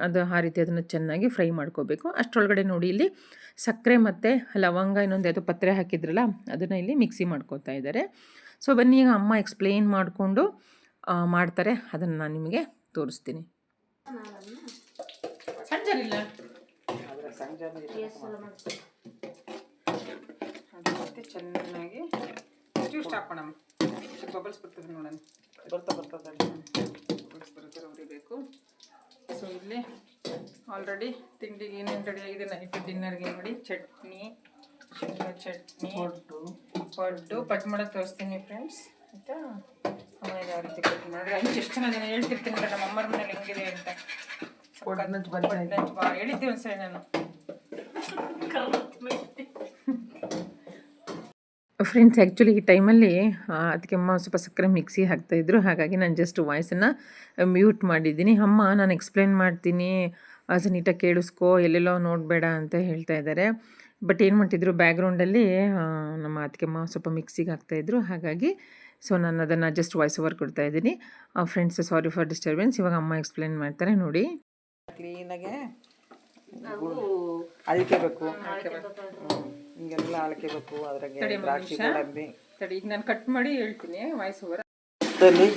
ಅದು ಆ ರೀತಿ ಅದನ್ನು ಚೆನ್ನಾಗಿ ಫ್ರೈ ಮಾಡ್ಕೋಬೇಕು. ಅಷ್ಟರೊಳಗಡೆ ನೋಡಿ, ಇಲ್ಲಿ ಸಕ್ಕರೆ ಮತ್ತು ಲವಂಗ, ಇನ್ನೊಂದು ಯಾವುದೋ ಪತ್ರೆ ಹಾಕಿದ್ರಲ್ಲ, ಅದನ್ನು ಇಲ್ಲಿ ಮಿಕ್ಸಿ ಮಾಡ್ಕೋತಾ ಇದ್ದಾರೆ. ಸೊ ಬನ್ನಿ, ಈಗ ಅಮ್ಮ ಎಕ್ಸ್ಪ್ಲೇನ್ ಮಾಡಿಕೊಂಡು ಮಾಡ್ತಾರೆ, ಅದನ್ನು ನಾನು ನಿಮಗೆ ತೋರಿಸ್ತೀನಿ. ಮತ್ತೆ ಚೆನ್ನಾಗಿ ಸ್ಟಾಪ್ ಮಾಡೋಣ, ಬಬಲ್ಸ್ ಬರ್ತದೆ ನೋಡೋಣ, ಬಬಲ್ಸ್ ಬರುತ್ತೆ, ಉರಿಬೇಕು. ಸೊ ಇಲ್ಲಿ ಆಲ್ರೆಡಿ ತಿಂಡಿಗೆ ಏನೇನು ರೆಡಿ ಆಗಿದೆ ನೈಟ್ ಡಿನ್ನರ್ಗೆ ನೋಡಿ, ಚಟ್ನಿ, ಶೇಂಗಾ ಚಟ್ನಿ, ಪಡ್ಡು ಕಟ್ ಮಾಡೋದು ತೋರಿಸ್ತೀನಿ ಫ್ರೆಂಡ್ಸ್, ಆಯಿತಾ. ಆಮೇಲೆ ಯಾವ ರೀತಿ ಕಟ್ ಮಾಡಿದ್ರೆ ಹಂಚು ಎಷ್ಟು ಚೆನ್ನಾಗಿ ಹೇಳ್ತಿರ್ತೀನಿ ನಮ್ಮ ಅಮ್ಮರ ಮನೇಲಿ ಹೆಂಗಿದೆ ಅಂತ. ಹೇಳಿದ್ದೆ ಒಂದ್ಸರಿ ನಾನು. ಫ್ರೆಂಡ್ಸ್, ಆ್ಯಕ್ಚುಲಿ ಈ ಟೈಮಲ್ಲಿ ಅದಕ್ಕೆ ಅಮ್ಮ ಸ್ವಲ್ಪ ಸಕ್ಕರೆ ಮಿಕ್ಸಿ ಹಾಕ್ತಾಯಿದ್ರು, ಹಾಗಾಗಿ ನಾನು ಜಸ್ಟ್ ವಾಯ್ಸನ್ನು ಮ್ಯೂಟ್ ಮಾಡಿದ್ದೀನಿ. ಅಮ್ಮ ನಾನು ಎಕ್ಸ್ಪ್ಲೇನ್ ಮಾಡ್ತೀನಿ, ಅದು ನೀಟಾಗಿ ಕೇಳಿಸ್ಕೋ, ಎಲ್ಲೆಲ್ಲೋ ನೋಡಬೇಡ ಅಂತ ಹೇಳ್ತಾ ಇದ್ದಾರೆ. ಬಟ್ ಏನು ಮಾಡ್ತಿದ್ರು ಬ್ಯಾಕ್ಗ್ರೌಂಡಲ್ಲಿ ನಮ್ಮ ಅತ್ತಿಗೆಮ್ಮ ಸ್ವಲ್ಪ ಮಿಕ್ಸಿಗೆ ಹಾಕ್ತಾಯಿದ್ರು. ಹಾಗಾಗಿ ಸೊ ನಾನು ಅದನ್ನು ಜಸ್ಟ್ ವಾಯ್ಸ್ ಓವರ್ ಕೊಡ್ತಾಯಿದ್ದೀನಿ. Friends, sorry for disturbance. ಇವಾಗ ಅಮ್ಮ ಎಕ್ಸ್ಪ್ಲೇನ್ ಮಾಡ್ತಾರೆ ನೋಡಿ. ಕ್ಲೀನಾಗೆ ಅಳ್ಕೋಬೇಕು, ಹಿಂಗೆಲ್ಲ ಅಳ್ಕೋಬೇಕು. ಅದ್ರಾಗೆ ದ್ರಾಕ್ಷಿ, ಗೋಡಂಬಿ ಈಗ ನಾನು ಕಟ್ ಮಾಡಿ ಹೇಳ್ತೀನಿ ವಾಯ್ಸ್ ಓವರ್.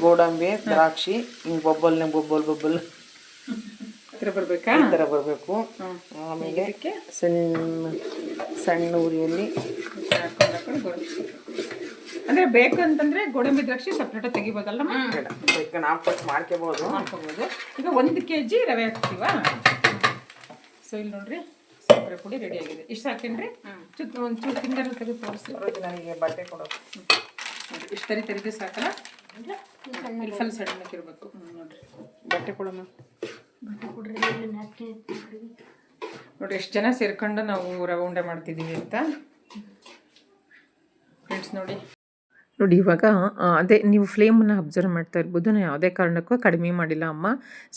ಗೋಡಂಬಿ, ದ್ರಾಕ್ಷಿ ಹಿಂಗೆ ಬೊಬ್ಬಲ್ ಬರಬೇಕಾ, ಈ ಥರ ಬರಬೇಕು. ಆಮೇಲೆ ಸಣ್ಣ ಉರಿಯಲ್ಲಿ ಅಂದರೆ ಬೇಕು ಅಂತಂದರೆ ಗೋಡಂಬಿ ದ್ರಾಕ್ಷಿ ಸಪ್ರೇಟಾಗಿ ತೆಗಿಬೋದಲ್ಲ? ನಾವು ಕಟ್ ಮಾಡ್ಕೋಬೋದು. ಈಗ 1 kg ರವೆ ಹಾಕ್ತೀವ. ಸೊ ಇಲ್ಲಿ ನೋಡ್ರಿ ಸಕ್ಕರೆ ಪುಡಿ ರೆಡಿ ಆಗಿದೆ. ಇಷ್ಟು ಹಾಕೇನ್ರಿ? ಒಂಚೂರು ಫಿಂಗರಲ್ಲಿ ತೆಗೆದು ತೋರಿಸಿ. ನನಗೆ ಬಟ್ಟೆ ಕೊಡೋದು ನೋಡಿರಿ, ಇಷ್ಟು ತರಿದು ಸಾಕಲ್ಲ? ಇಲ್ಲಿ ಫಲ್ ಸಣ್ಣಕ್ಕಿರ್ಬೇಕು. ನೋಡ್ರಿ ಬಟ್ಟೆ ಕೊಡೋಣ. ನೋಡ್ರಿ ಎಷ್ಟು ಜನ ಸೇರ್ಕೊಂಡು ನಾವು ರವೆ ಉಂಡೆ ಮಾಡ್ತಿದ್ದೀವಿ ಅಂತ ಫ್ರೆಂಡ್ಸ್. ನೋಡಿ ಇವಾಗ ಅದೇ ನೀವು ಫ್ಲೇಮನ್ನು ಅಬ್ಸರ್ವ್ ಮಾಡ್ತಾ ಇರ್ಬೋದು. ನಾನು ಯಾವುದೇ ಕಾರಣಕ್ಕೂ ಕಡಿಮೆ ಮಾಡಿಲ್ಲ ಅಮ್ಮ.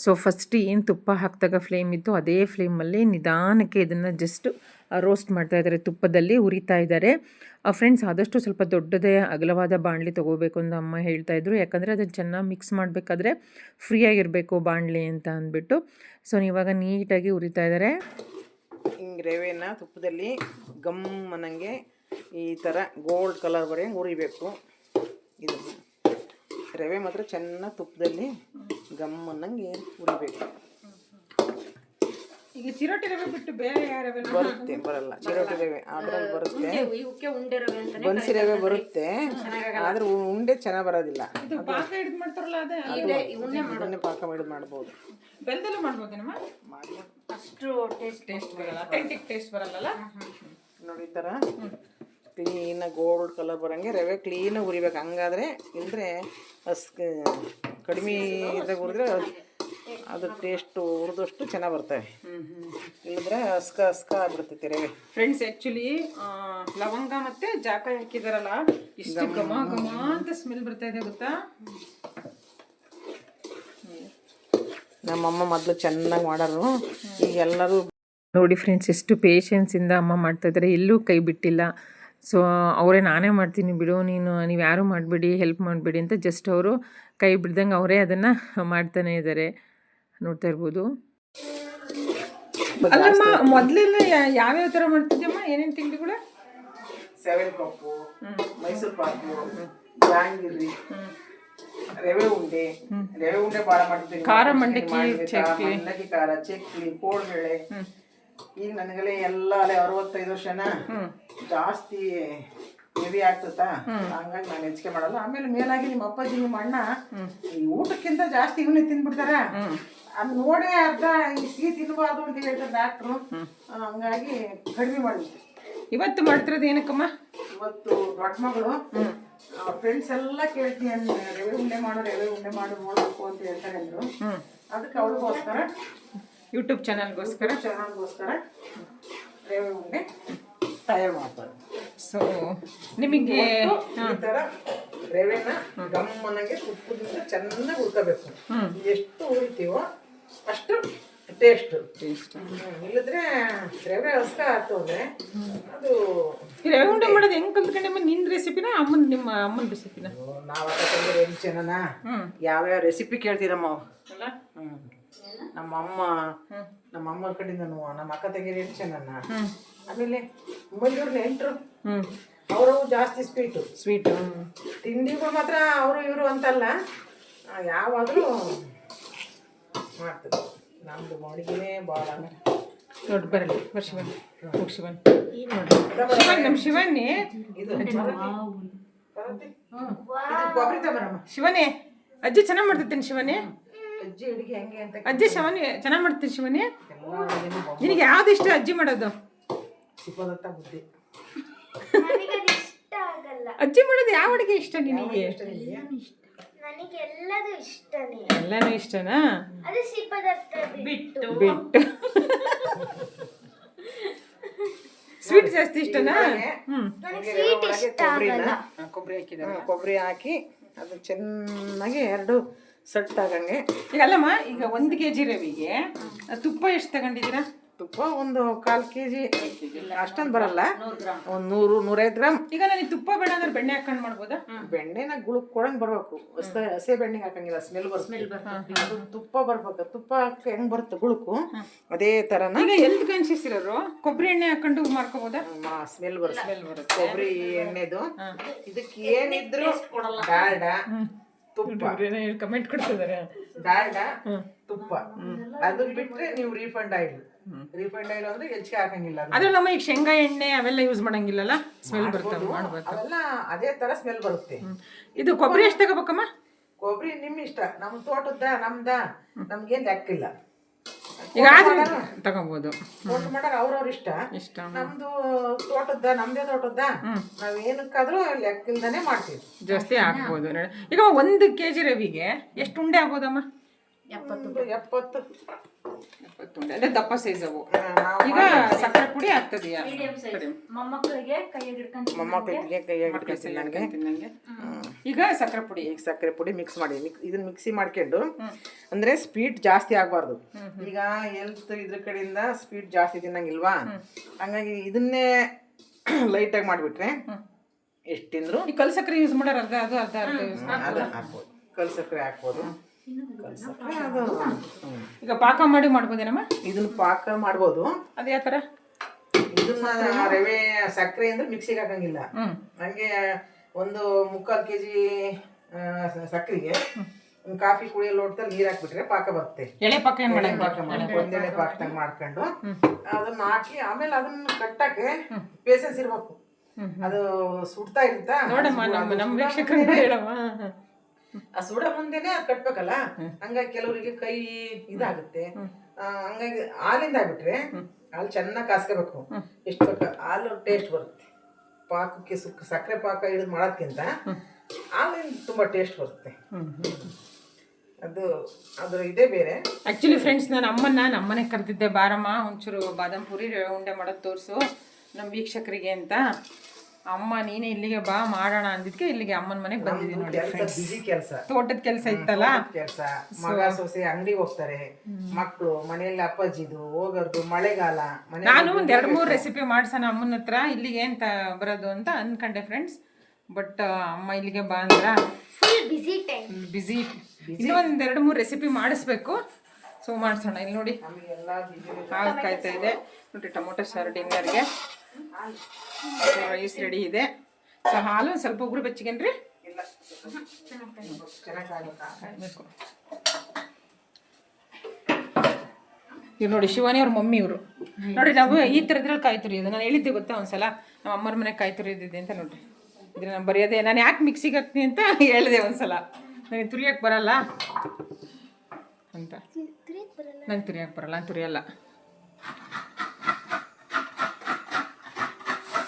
ಸೊ ಫಸ್ಟ್ ಏನು ತುಪ್ಪ ಹಾಕಿದಾಗ ಫ್ಲೇಮ್ ಇತ್ತು ಅದೇ ಫ್ಲೇಮಲ್ಲಿ ನಿಧಾನಕ್ಕೆ ಇದನ್ನು ಜಸ್ಟ್ ರೋಸ್ಟ್ ಮಾಡ್ತಾ ಇದ್ದಾರೆ, ತುಪ್ಪದಲ್ಲಿ ಉರಿತಾ ಇದ್ದಾರೆ. ಫ್ರೆಂಡ್ಸ್, ಆದಷ್ಟು ಸ್ವಲ್ಪ ದೊಡ್ಡದೇ ಅಗಲವಾದ ಬಾಣಲಿ ತೊಗೋಬೇಕು ಅಂತ ಅಮ್ಮ ಹೇಳ್ತಾಯಿದ್ರು. ಯಾಕಂದರೆ ಅದನ್ನು ಚೆನ್ನಾಗಿ ಮಿಕ್ಸ್ ಮಾಡಬೇಕಾದ್ರೆ ಫ್ರೀಯಾಗಿರಬೇಕು ಬಾಣಲಿ ಅಂತ ಅಂದ್ಬಿಟ್ಟು. ಸೊ ಇವಾಗ ನೀಟಾಗಿ ಉರಿತಾ ಇದ್ದಾರೆ. ಹಿಂಗೆ ರವೆನ ತುಪ್ಪದಲ್ಲಿ ಗಮ್ ಅನ್ನಂಗೆ ಈ ಥರ ಗೋಲ್ಡ್ ಕಲರ್ ಬರೆಯಂಗೆ ಉರಿಬೇಕು. ಇದು ರವೆ ಮಾತ್ರ ಚೆನ್ನಾಗಿ ತುಪ್ಪದಲ್ಲಿ ಗಮ್ ಅನ್ನಂಗೆ ಉರಿಬೇಕು. ಈಗ ಚಿರೋಟಿ ರವೆ ಬಿಟ್ಟು ಬೇರೆ ಯಾವ ರವೆ ಬರಲ್ಲ. ಚಿರೋಟಿ ರವೆ ಅದ್ರಲ್ಲಿ ಬರುತ್ತೆ, ಬನ್ಸಿ ರವೆ ಬರುತ್ತೆ, ಆದ್ರೆ ಉಂಡೆ ಚೆನ್ನಾಗಿ ಬರೋದಿಲ್ಲ. ಪಾಕ ಹಿಡಿದು ಮಾಡ್ತಾರಲ್ಲ ಅದೇ ಉನ್ನೆ ಪಾಕ ಹಿಡಿದು ಮಾಡ್ಬೋದು. ಬೆಲ್ಲದಲ್ಲೂ ಮಾಡ್ಬೋದೇನಮ್ಮ? ಅಷ್ಟು ಟೇಸ್ಟ್ ಬರಲ್ಲ, ಅಥೆಂಟಿಕ್ ಟೇಸ್ಟ್ ಬರಲ್ಲ. ನೋಡಿ ಈ ಥರ ಕ್ಲೀನಾಗಿ ಗೋಲ್ಡ್ ಕಲರ್ ಬರೋಂಗೆ ರವೆ ಕ್ಲೀನಾಗಿ ಉರಿಬೇಕು. ಹಂಗಾದ್ರೆ ಇಲ್ಲದ್ರೆ ಕಡಿಮೆ ಇದ್ದಾಗ ಉರಿದ್ರೆ ಅದ್ರ ಟೇಸ್ಟು ಹುರಿದಷ್ಟು ಚೆನ್ನಾಗಿ ಬರ್ತವೆ. ಇಲ್ಲದ್ರೆ ಹಸ್ಕ ಆಗ್ಬಿಡ್ತೈತೆ ರವೆ. ಫ್ರೆಂಡ್ಸ್, ಆ್ಯಕ್ಚುಲಿ ಲವಂಗ ಮತ್ತು ಜಾಕಾಯಿ ಹಾಕಿದಾರಲ್ಲ, ಇಷ್ಟು ಘಮ ಘಮ ಅಂತ ಸ್ಮೆಲ್ ಬರ್ತಾ ಇದೆ ಗೊತ್ತಾ? ನಮ್ಮಮ್ಮ ಮೊದಲು ಚೆನ್ನಾಗಿ ಮಾಡೋರು, ಈಗ ಎಲ್ಲರೂ ನೋಡಿ ಫ್ರೆಂಡ್ಸ್ ಎಷ್ಟು ಪೇಷನ್ಸಿಂದ ಅಮ್ಮ ಮಾಡ್ತಾಯಿದ್ದಾರೆ, ಎಲ್ಲೂ ಕೈ ಬಿಟ್ಟಿಲ್ಲ. ಸೊ ಅವರೇ ನಾನೇ ಮಾಡ್ತೀನಿ ಬಿಡು, ನೀವು ಯಾರೂ ಮಾಡಬೇಡಿ, ಹೆಲ್ಪ್ ಮಾಡಬೇಡಿ ಅಂತ ಜಸ್ಟ್ ಅವರು ಕೈ ಬಿಡ್ದಂಗೆ ಅವರೇ ಅದನ್ನು ಮಾಡ್ತಾನೆ ಇದ್ದಾರೆ. ನೋಡ್ತಾ ಇರ್ಬೋದು. ಅಲ್ಲಮ್ಮ, ಮೊದಲೆಲ್ಲ ಯಾವ್ಯಾವ ಥರ ಮಾಡ್ತಿದ್ದಮ್ಮ? ಏನೇನು ತಿಂಡಿಗಳು? ಸೆವೆನ್ ಕಪ್ಪು, ಮೈಸೂರು ಪಾಕು, ಜಾಂಗಿರಿ, ರವೆ ಉಂಡೆ ಭಾಳ ಮಾಡ್ತೀನಿ. ಖಾರ ಮಂಡಕ್ಕಿ, ಚಕ್ಲಿ, ಮಂಡಕ್ಕಿ ಖಾರ, ಚಕ್ಲಿ, ಕೋಳ್ಬೇಳೆ. ಈಗ ನನಗೆಲ್ಲ ಎಲ್ಲ ಅಲ್ಲೇ 65 ವರ್ಷನ ಜಾಸ್ತಿ ಹೆವಿ ಆಗ್ತದ, ಹಂಗಾಗಿ ನಾನು ಹೆಚ್ಚಿಗೆ ಮಾಡಲ್ಲ. ಆಮೇಲೆ ಮೇಲಾಗಿ ನಿಮ್ಮ ಅಪ್ಪಾಜಿ ನಿಮ್ಮ ಅಣ್ಣ ಈ ಊಟಕ್ಕಿಂತ ಜಾಸ್ತಿ ಇವನ್ನೇ ತಿಂದ್ಬಿಡ್ತಾರ. ಅದು ನೋಡೇ ಅರ್ಧ ಈ ಸಿಹಿ ತಿನ್ಬಾರ್ದು ಅಂತ ಹೇಳ್ತಾರೆ ಡಾಕ್ಟ್ರು. ಹಂಗಾಗಿ ಕಡಿಮೆ ಮಾಡಿದ್ವಿ. ಇವತ್ತು ಮಾಡ್ತಿರೋದು ಏನಕ್ಕಮ್ಮ? ಇವತ್ತು ದೊಡ್ಡ ಮಗಳು ಫ್ರೆಂಡ್ಸ್ ಎಲ್ಲ ಕೇಳ್ತೀನಿ, ರವೆ ಉಂಡೆ ಮಾಡು ನೋಡ್ಬೇಕು ಅಂತ ಹೇಳ್ತಾರೆ ಅಂದ್ರು. ಅದಕ್ಕೆ ಅವಳಿಗೋಸ್ಕರ ಯೂಟ್ಯೂಬ್ ಚಾನಲ್ಗೋಸ್ಕರ ರವೆ ಉಂಡೆ ತಯಾರು ಮಾಡ್ತಾರೆ. ಸೊ ನಿಮಗೆ ಈ ಥರ ರವೆನ ಗಮ್ಮನಾಗೆ ತುಪ್ಪದಿಂದ ಚೆನ್ನಾಗಿ ಹುರ್ಕೋಬೇಕು. ಎಷ್ಟು ಹುರಿತೀವೋ ಅಷ್ಟು ಟೇಸ್ಟ್. ಇಲ್ಲದ್ರೆ ರವೆ ಹಸ್ಕ ಆಗ್ತದೆ. ಅದು ರವೆ ಉಂಡೆ ಮಾಡೋದು ಹೆಂಗೆ ಕಲ್ತ್ಕೊಂಡಮ್ಮ? ನಿನ್ನ ರೆಸಿಪಿನ ನಿಮ್ಮ ಅಮ್ಮನ ರೆಸಿಪಿನ? ನಾವು ಎರಡು ಜನನ ಯಾವ್ಯಾವ ರೆಸಿಪಿ ಕೇಳ್ತೀರಮ್ಮ ಅಲ್ಲ? ನಮ್ಮ ಅಮ್ಮ ಕಡೆಯಿಂದ ನಮ್ಮ ಅಕ್ಕ ತೆಗೀರಿ 8 ಜನನ. ಆಮೇಲೆ ಮಂಜೂರ್ ನೆಂಟರು, ಅವರು ಜಾಸ್ತಿ ಸ್ವೀಟು ತಿಂಡಿಗಳು ಮಾತ್ರ ಅವರು ಇವರು ಅಂತಲ್ಲ, ಯಾವಾಗಲೂ ಮಾಡ್ತಾರೆ. ನಮ್ದು ಅಡುಗೆನೇ ಭಾಳ ದೊಡ್ಡ ಬರಲಿ. ಶಿವನ್ ನಮ್ಮ ಶಿವನ್ನೇ ಇದು ಕೊಬ್ಬರಿ ತಬರಮ್ಮ. ಶಿವನೇ ಅಜ್ಜಿ ಚೆನ್ನಾಗಿ ಮಾಡ್ತಿರ್ತೀನಿ. ಶಿವನೇ ಅಜ್ಜಿ ಅಡುಗೆ ಹೆಂಗೆ ಅಂತ ಅಜ್ಜಿ ಶಿವನೇ ಚೆನ್ನಾಗಿ ಮಾಡ್ತೀನಿ. ಶಿವನೇ ನಿನಗೆ ಯಾವ್ದು ಇಷ್ಟ ಅಜ್ಜಿ ಮಾಡೋದು? ಸಿಪ್ಪದತ್ತ ಬುದ್ಧಿ. ಅಜ್ಜಿ ಮಾಡೋದು ಯಾವ ಅಡುಗೆ ಇಷ್ಟ ನಿನಗೆ? ಎಲ್ಲನೂ ಇಷ್ಟನಾ? ಬಿಟ್ಟು ಸ್ವೀಟ್ ಜಾಸ್ತಿ ಇಷ್ಟನಾ? ಕೊಬ್ಬರಿ ಹಾಕಿ ಅದು ಚೆನ್ನಾಗಿ 2 ಸೆಟ್ ಆಗಂಗೆ. ಈಗ ಅಲ್ಲಮ್ಮ, ಈಗ 1 kg ರವಿಗೆ ತುಪ್ಪ ಎಷ್ಟು ತಗೊಂಡಿದ್ದೀರಾ? ತುಪ್ಪ ಒಂದು 1/4 kg ಅಷ್ಟೊಂದು ಬರಲ್ಲ, ಒಂದು 100-150 ಗ್ರಾಮ್. ಈಗ ನನಗೆ ತುಪ್ಪ ಬೇಡ ಅಂದ್ರೆ ಬೆಣ್ಣೆ ಹಾಕೊಂಡು ಮಾಡ್ಬೋದಾ? ಬೆಣ್ಣೆನ ಗುಳುಕ್ ಕೊಡಂಗ್ ಬರ್ಬೇಕು, ಹಸೆ ಬೆಣ್ಣೆಗೆ ಹಾಕಂಗಿಲ್ಲ, ಸ್ಮೆಲ್ ಬರುತ್ತೆ. ಅದು ತುಪ್ಪ ಬರ್ಬೇಕು, ತುಪ್ಪ ಹೆಂಗ್ ಬರುತ್ತೆ ಗುಳುಕು ಅದೇ ತರನ. ಈಗ ಹೆಲ್ತ್ ಕಾನ್ಶಿಯಸ್ ಇರೋರು ಕೊಬ್ಬರಿ ಎಣ್ಣೆ ಹಾಕೊಂಡು ಮಾಡ್ಕೋಬೋದಾ? ಸ್ಮೆಲ್ ಬರುತ್ತೆ. ಕೊಬ್ಬರಿ ಎಣ್ಣೆದು ಇದಕ್ಕೆ ಏನಿದ್ರು ಡಾಲ್ಡ ತುಪ್ಪ, ಕಮೆಂಟ್ ಕೊಡ್ತಿದ್ದಾರೆ, ಡಾಲ್ಡ ತುಪ್ಪ, ಅದು ಬಿಟ್ರೆ ನೀವು ರೀಫಂಡ್ ಆಯಿಲ್ ಅಂದ್ರೆ ಹೆಚ್ಚಿಗೆ ಹಾಕಂಗಿಲ್ಲ. ಅದ್ರಲ್ಲಮ್ಮ ಈಗ ಶೇಂಗಾ ಎಣ್ಣೆ ಅವೆಲ್ಲ ಯೂಸ್ ಮಾಡಂಗಿಲ್ಲಲ್ಲ, ಸ್ಮೆಲ್ ಬರ್ತವೆ, ಮಾಡ್ಬೇಕು. ಅವೆಲ್ಲ ಅದೇ ತರ ಸ್ಮೆಲ್ ಬರುತ್ತೆ. ಇದು ಕೊಬ್ಬರಿ ಎಷ್ಟು ತಗೋಬೇಕಮ್ಮ? ಕೊಬ್ಬರಿ ನಿಮ್ ಇಷ್ಟ, ನಮ್ ತೋಟದ ನಮ್ಗೇನ್ ಲೆಕ್ಕಿಲ್ಲ. ಈಗ ತಗೋಬಹುದು, ತೋಟ ಮಾಡಾರ ಅವ್ರವ್ರ ಇಷ್ಟ. ನಮ್ದು ನಮ್ದೇ ತೋಟದ ನಾವ್ ಏನಕ್ಕಾದ್ರೂ ಲೆಕ್ಕಿಲ್ದಾನೆ ಮಾಡ್ತೀವಿ, ಜಾಸ್ತಿ ಹಾಕ್ಬೋದು. ಈಗ 1 kg ರವಿಗೆ ಎಷ್ಟು ಉಂಡೆ ಆಗ್ಬೋದಮ್ಮ? 70 ಉಂಡೆ, ಅಂದ್ರೆ ದಪ್ಪ ಸೈಜ್ ಅವು. ಈಗ ಸಕ್ಕರೆ ಪುಡಿ ಆಗ್ತದೆಯಾ? ಮೊಮ್ಮಕ್ಕಳಿಗೆ ಕೈಯಾಗಿ ಹಿಡ್ಕೊಂಡು ನನಗೆ. ಈಗ ಸಕ್ಕರೆ ಪುಡಿ ಮಿಕ್ಸ್ ಮಾಡಿ, ಇದನ್ನ ಮಿಕ್ಸಿ ಮಾಡ್ಕೊಂಡು, ಅಂದ್ರೆ ಸ್ವೀಟ್ ಜಾಸ್ತಿ ಆಗ್ಬಾರ್ದು. ಈಗ ಹೆಲ್ತ್ ಇದ್ರ ಕಡೆಯಿಂದ ಸ್ವೀಟ್ ಜಾಸ್ತಿ ತಿನ್ನಂಗಿಲ್ವಾ, ಹಂಗಾಗಿ ಇದನ್ನೇ ಲೈಟ್ ಆಗಿ ಮಾಡ್ಬಿಟ್ರೆ ಎಷ್ಟು ತಿಂದ್ರು. ಈ ಕಲ್ ಸಕ್ಕರೆ ಯೂಸ್ ಮಾಡೋರು ಅರ್ಧ ಅದು ಅರ್ಧ ಹಾಕ್ಬೋದು, ಕಲ್ ಸಕ್ಕರೆ ಹಾಕ್ಬೋದು. ಈಗ ಪಾಕ ಮಾಡಿ ಮಾಡ್ಬೋದೇನಮ್ಮ? ಇದನ್ನ ಪಾಕ ಮಾಡ್ಬೋದು. ಅದೇ ಯಾವ ತರ? ಇದನ್ನ ರವೆ ಸಕ್ಕರೆ ಅಂದ್ರೆ ಮಿಕ್ಸಿಗೆ ಹಾಕಂಗಿಲ್ಲ, ಹಂಗೆ ಒಂದು 3/4 kg ಸಕ್ಕರೆಗೆ ಒಂದು ಕಾಫಿ ಕುಡಿಯೋ ಲೋಟದಲ್ಲಿ ನೀರ್ ಹಾಕ್ಬಿಟ್ರೆ ಪಾಕ ಬರುತ್ತೆ. ಎಳೆ ಪಾಕ ಒಂದೆಳೆ ಪಾಕದಂಗ್ ಮಾಡ್ಕೊಂಡು ಅದನ್ನ ಹಾಕಿ, ಆಮೇಲೆ ಅದನ್ನ ಕಟ್ಟಕ್ಕೆ ಪೇಷನ್ಸ್ ಇರ್ಬೇಕು. ಅದು ಸುಡ್ತಾ ಇರುತ್ತಾ, ನಮ್ಮ ವೀಕ್ಷಕರು ಹೇಳಮ್ಮ, ಆ ಸುಡ ಮುಂದೆನೆ ಅದು ಕಟ್ಬೇಕಲ್ಲ, ಹಂಗಾಗಿ ಕೆಲವರಿಗೆ ಕೈ ಇದಾಗುತ್ತೆ. ಹಂಗಾಗಿ ಹಾಲಿಂದ ಆಗ್ಬಿಟ್ರೆ ಹಾಲು ಚೆನ್ನಾಗಿ ಕಾಸ್ಕೋಬೇಕು, ಎಷ್ಟು ಬೇಕು ಹಾಲು ಟೇಸ್ಟ್ ಬರುತ್ತೆ. ಪಾಕಕ್ಕೆ ಸಕ್ಕರೆ ಪಾಕ ಹಿಡಿದು ಮಾಡೋದ್ಕಿಂತ ಹಾಲಿಂದ ತುಂಬಾ ಟೇಸ್ಟ್ ಬರುತ್ತೆ. ಅದ್ರ ಇದೇ ಬೇರೆ. ಆಕ್ಚುಲಿ ಫ್ರೆಂಡ್ಸ್, ನಾನು ನಮ್ಮನೆ ಕರೆದಿದ್ದೆ, ಬಾರಮ್ಮ ಒಂಚೂರು ಬಾದಾಮ್ ಪುರಿ ಉಂಡೆ ಮಾಡೋದು ತೋರಿಸು ನಮ್ಮ ವೀಕ್ಷಕರಿಗೆ ಅಂತ. ಅಮ್ಮ ನೀನೇ ಇಲ್ಲಿಗೆ ಬಾ ಮಾಡೋಣ ಅಂದಿದ್ಕೆ ಇಲ್ಲಿಗೆ ಅಮ್ಮನ ಮನೆಗೆ ಬಂದಿದ್ದೀನಿ ನೋಡಿ. ಬಿಸಿ ಕೆಲಸ, ತೋಟದ ಕೆಲಸ ಇತ್ತಲ್ಲ, ಮಗ ಸೊಸೆ ಅಂಗಡಿ ಹೋಗ್ತಾರೆ, ಮಕ್ಕಳು ಮನೆಯಲ್ಲಿ ಅಪ್ಪಾಜಿದು ಹೋಗೋದು, ಮಳೆಗಾಲ. ನಾನು ಒಂದ್ 2-3 ರೆಸಿಪಿ ಮಾಡ್ಸೋಣ ಅಮ್ಮನ ಹತ್ರ, ಇಲ್ಲಿಗೆ ಅಂತ ಬರೋದು ಅಂತ ಅನ್ಕೊಂಡೆ ಫ್ರೆಂಡ್ಸ್. ಬಟ್ ಅಮ್ಮ ಇಲ್ಲಿಗೆ ಬಾ ಅಂದ್ರ ಬಿಸಿ, ಇನ್ನೂ ಒಂದ್ 2-3 ರೆಸಿಪಿ ಮಾಡಿಸ್ಬೇಕು. ಸೊ ಮಾಡಿಸೋಣ. ಇಲ್ಲಿ ನೋಡಿ ಹಾಲು ಕಾಯ್ತಾ ಇದೆ ನೋಡಿ, ಟೊಮೊಟೊ ಸಾರು ಡಿನ್ನರ್ಗೆ. ರೈಸ್ ರೆಡಿ ಇದೆ. ಸೊ ಹಾಲು ಸ್ವಲ್ಪ ಉಗುರು ಬೆಚ್ಚಗೇನ್ರಿ? ಇವ್ರು ನೋಡಿ ಶಿವಾನಿ ಅವ್ರ ಮಮ್ಮಿ ಇವರು ನೋಡಿ. ನಾವು ಈ ಥರದ್ರಲ್ಲಿ ಕಾಯಿ ತುರಿಯೋದು, ನಾನು ಹೇಳಿದ್ದೆ ಗೊತ್ತಾ ಒಂದ್ಸಲ, ನಮ್ಮ ಅಮ್ಮರ ಮನೆಗೆ ಕಾಯಿ ತುರಿಯೋದಿದೆ ಅಂತ ನೋಡ್ರಿ. ಇದ್ರೆ ನಾನು ಬರೆಯೋದೆ, ನಾನು ಯಾಕೆ ಮಿಕ್ಸಿಗೆ ಹಾಕ್ತೀನಿ ಅಂತ ಹೇಳಿದೆ ಒಂದ್ಸಲ, ನನಗೆ ತುರಿಯೋಕ್ಕೆ ಬರಲ್ಲ ಅಂತ. ನಂಗೆ ತುರಿಯೋಕ್ಕೆ ಬರಲ್ಲ, ನಾನು ತುರಿಯಲ್ಲ.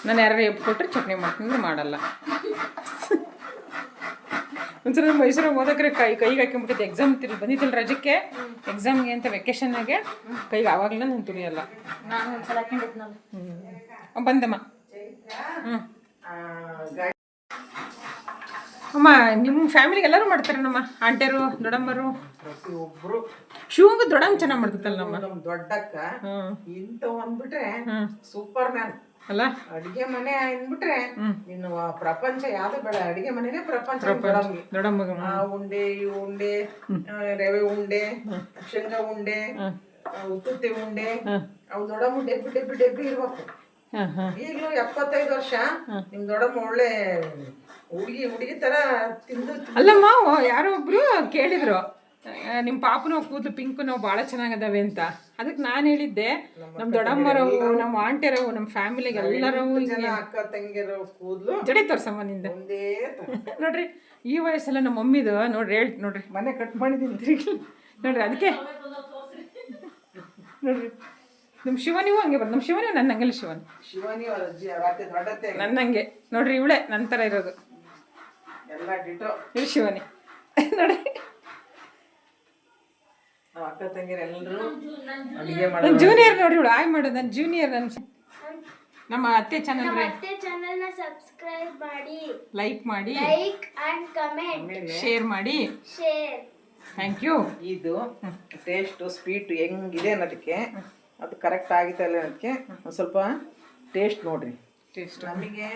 ನಾನು ಯಾರು ಎಪ್ಕೊಟ್ರೆ ಚಟ್ನಿ ಮಾಡ್ತೀನಿ, ಮಾಡಲ್ಲ. ಒಂದ್ಸಲ ಮೈಸೂರಿಗೆ ಹೋದಕ್ರೆ ಕೈಗೆ ಹಾಕೊಂಡ್ಬಿಟ್ಟಿದ್ದೆ. ಎಕ್ಸಾಮ್ ಬಂದಿದ್ದಿಲ್ಲ ರಜಕ್ಕೆ, ಎಕ್ಸಾಮ್ಗೆ ಅಂತ ವೆಕೇಶನ್ಗೆ ಕೈಗೆ ಆವಾಗಲೂ ನಾನು ತುರಿಯಲ್ಲ. ಬಂದಮ್ಮ. ಅಮ್ಮ ನಿಮ್ಮ ಫ್ಯಾಮಿಲಿಗೆ ಎಲ್ಲರೂ ಮಾಡ್ತಾರೆ ನಮ್ಮ ಆಂಟಿಯರು, ದೊಡ್ಡಮ್ಮರು. ಪ್ರತಿಯೊಬ್ರು ಶಿವಂಗ ದೊಡ್ಡಮ್ಮ ಚೆನ್ನಾಗಿ ಮಾಡ್ತಲ್ಲ ನಮ್ಮ ದೊಡ್ಡಕ್ಕ. ಇಂತ ಅಂದ್ಬಿಟ್ರೆ ಸೂಪರ್ ಮ್ಯಾನ್ ಅಲ್ಲ. ಅಡಿಗೆ ಮನೆ ಅಂದ್ಬಿಟ್ರೆ ಇನ್ನು ಪ್ರಪಂಚ ಯಾವ್ದು ಬೇಡ, ಅಡಿಗೆ ಮನೆನೇ ಪ್ರಪಂಚ. ದೊಡ್ಡಮ್ಮಗ ಉಂಡೆ, ಈ ಉಂಡೆ, ರವೆ ಉಂಡೆ, ಶೇಂಗಾ ಉಂಡೆ, ಉತ್ತುತ್ತಿ ಉಂಡೆ, ಅವು ದೊಡ್ಡಮ್ಮ ಡೆಬ್ಬಿ ಇರ್ಬೇಕು. ಈಗಲೂ 75 ವರ್ಷ ನಿಮ್ ದೊಡ್ಡಮ್ಮ ಒಳ್ಳೆ ಹುಡುಗಿ ತರ ತಿಂದು. ಅಲ್ಲಮ್ಮ, ಯಾರೋ ಒಬ್ರು ಕೇಳಿದ್ರು, ನಿಮ್ಮ ಪಾಪನ ಕೂದಲು ಪಿಂಕ್ ನಾವು ಭಾಳ ಚೆನ್ನಾಗದಾವೆ ಅಂತ. ಅದಕ್ಕೆ ನಾನು ಹೇಳಿದ್ದೆ, ನಮ್ಮ ದೊಡ್ಡಮ್ಮರವು, ನಮ್ಮ ಆಂಟಿಯರವು, ನಮ್ಮ ಫ್ಯಾಮಿಲಿಗೆ ಎಲ್ಲರವು ಅಕ್ಕ ತಂಗಿಯರ ಕೂದಲು ಜಡೆ ತೋರ್ಸಮ್ಮ ನಿಂದ ನೋಡ್ರಿ. ಈ ವಯಸ್ಸೆಲ್ಲ ನಮ್ಮ ಮಮ್ಮಿದು ನೋಡ್ರಿ, ನೋಡ್ರಿ ಮನೆ ಕಟ್ ಮಾಡಿದ್ದೀನಿ ತಿರುಗಿ ನೋಡ್ರಿ. ಅದಕ್ಕೆ ನೋಡ್ರಿ, ನಮ್ಮ ಶಿವನಿಗೂ ಹಂಗೆ ಬರ್. ನಮ್ಮ ಶಿವನೇ ನನ್ನ ಹಂಗಲ್ಲ, ಶಿವಾನಿ ನನ್ನಂಗೆ ನೋಡ್ರಿ. ಇವಳೆ ನನ್ನ ಥರ ಇರೋದು ಎಲ್ಲ ಡಿಟೋ. ಇವು ಶಿವಾನಿ ನೋಡಿ. ಅಕ್ಕ ತಂಗಿಯರು ಎಲ್ಲರೂ ಅಡಿಗೆ ಜೂನಿಯರ್ ನೋಡಿ, ಇವಳು ಆಯ್ ಮಾಡೋದು ನನ್ನ ಜೂನಿಯರ್. ನಮ್ಮ ಅತ್ತೆ ಚಾನಲ್ ಸಬ್ಸ್ಕ್ರೈಬ್ ಮಾಡಿ, ಲೈಕ್ ಮಾಡಿ, ಅಂಡ್ ಕಮೆಂಟ್, ಶೇರ್ ಮಾಡಿ. Thank you. ಇದು ಟೇಸ್ಟು ಸ್ವೀಟು ಹೆಂಗಿದೆ ಅನ್ನೋದಕ್ಕೆ ಅದು ಕರೆಕ್ಟ್ ಆಗಿದೆ ಅಲ್ಲ ಅನ್ನೋದಕ್ಕೆ ಒಂದು ಸ್ವಲ್ಪ ಟೇಸ್ಟ್ ನೋಡಿರಿ. ಟೇಸ್ಟ್ ನಮಗೆ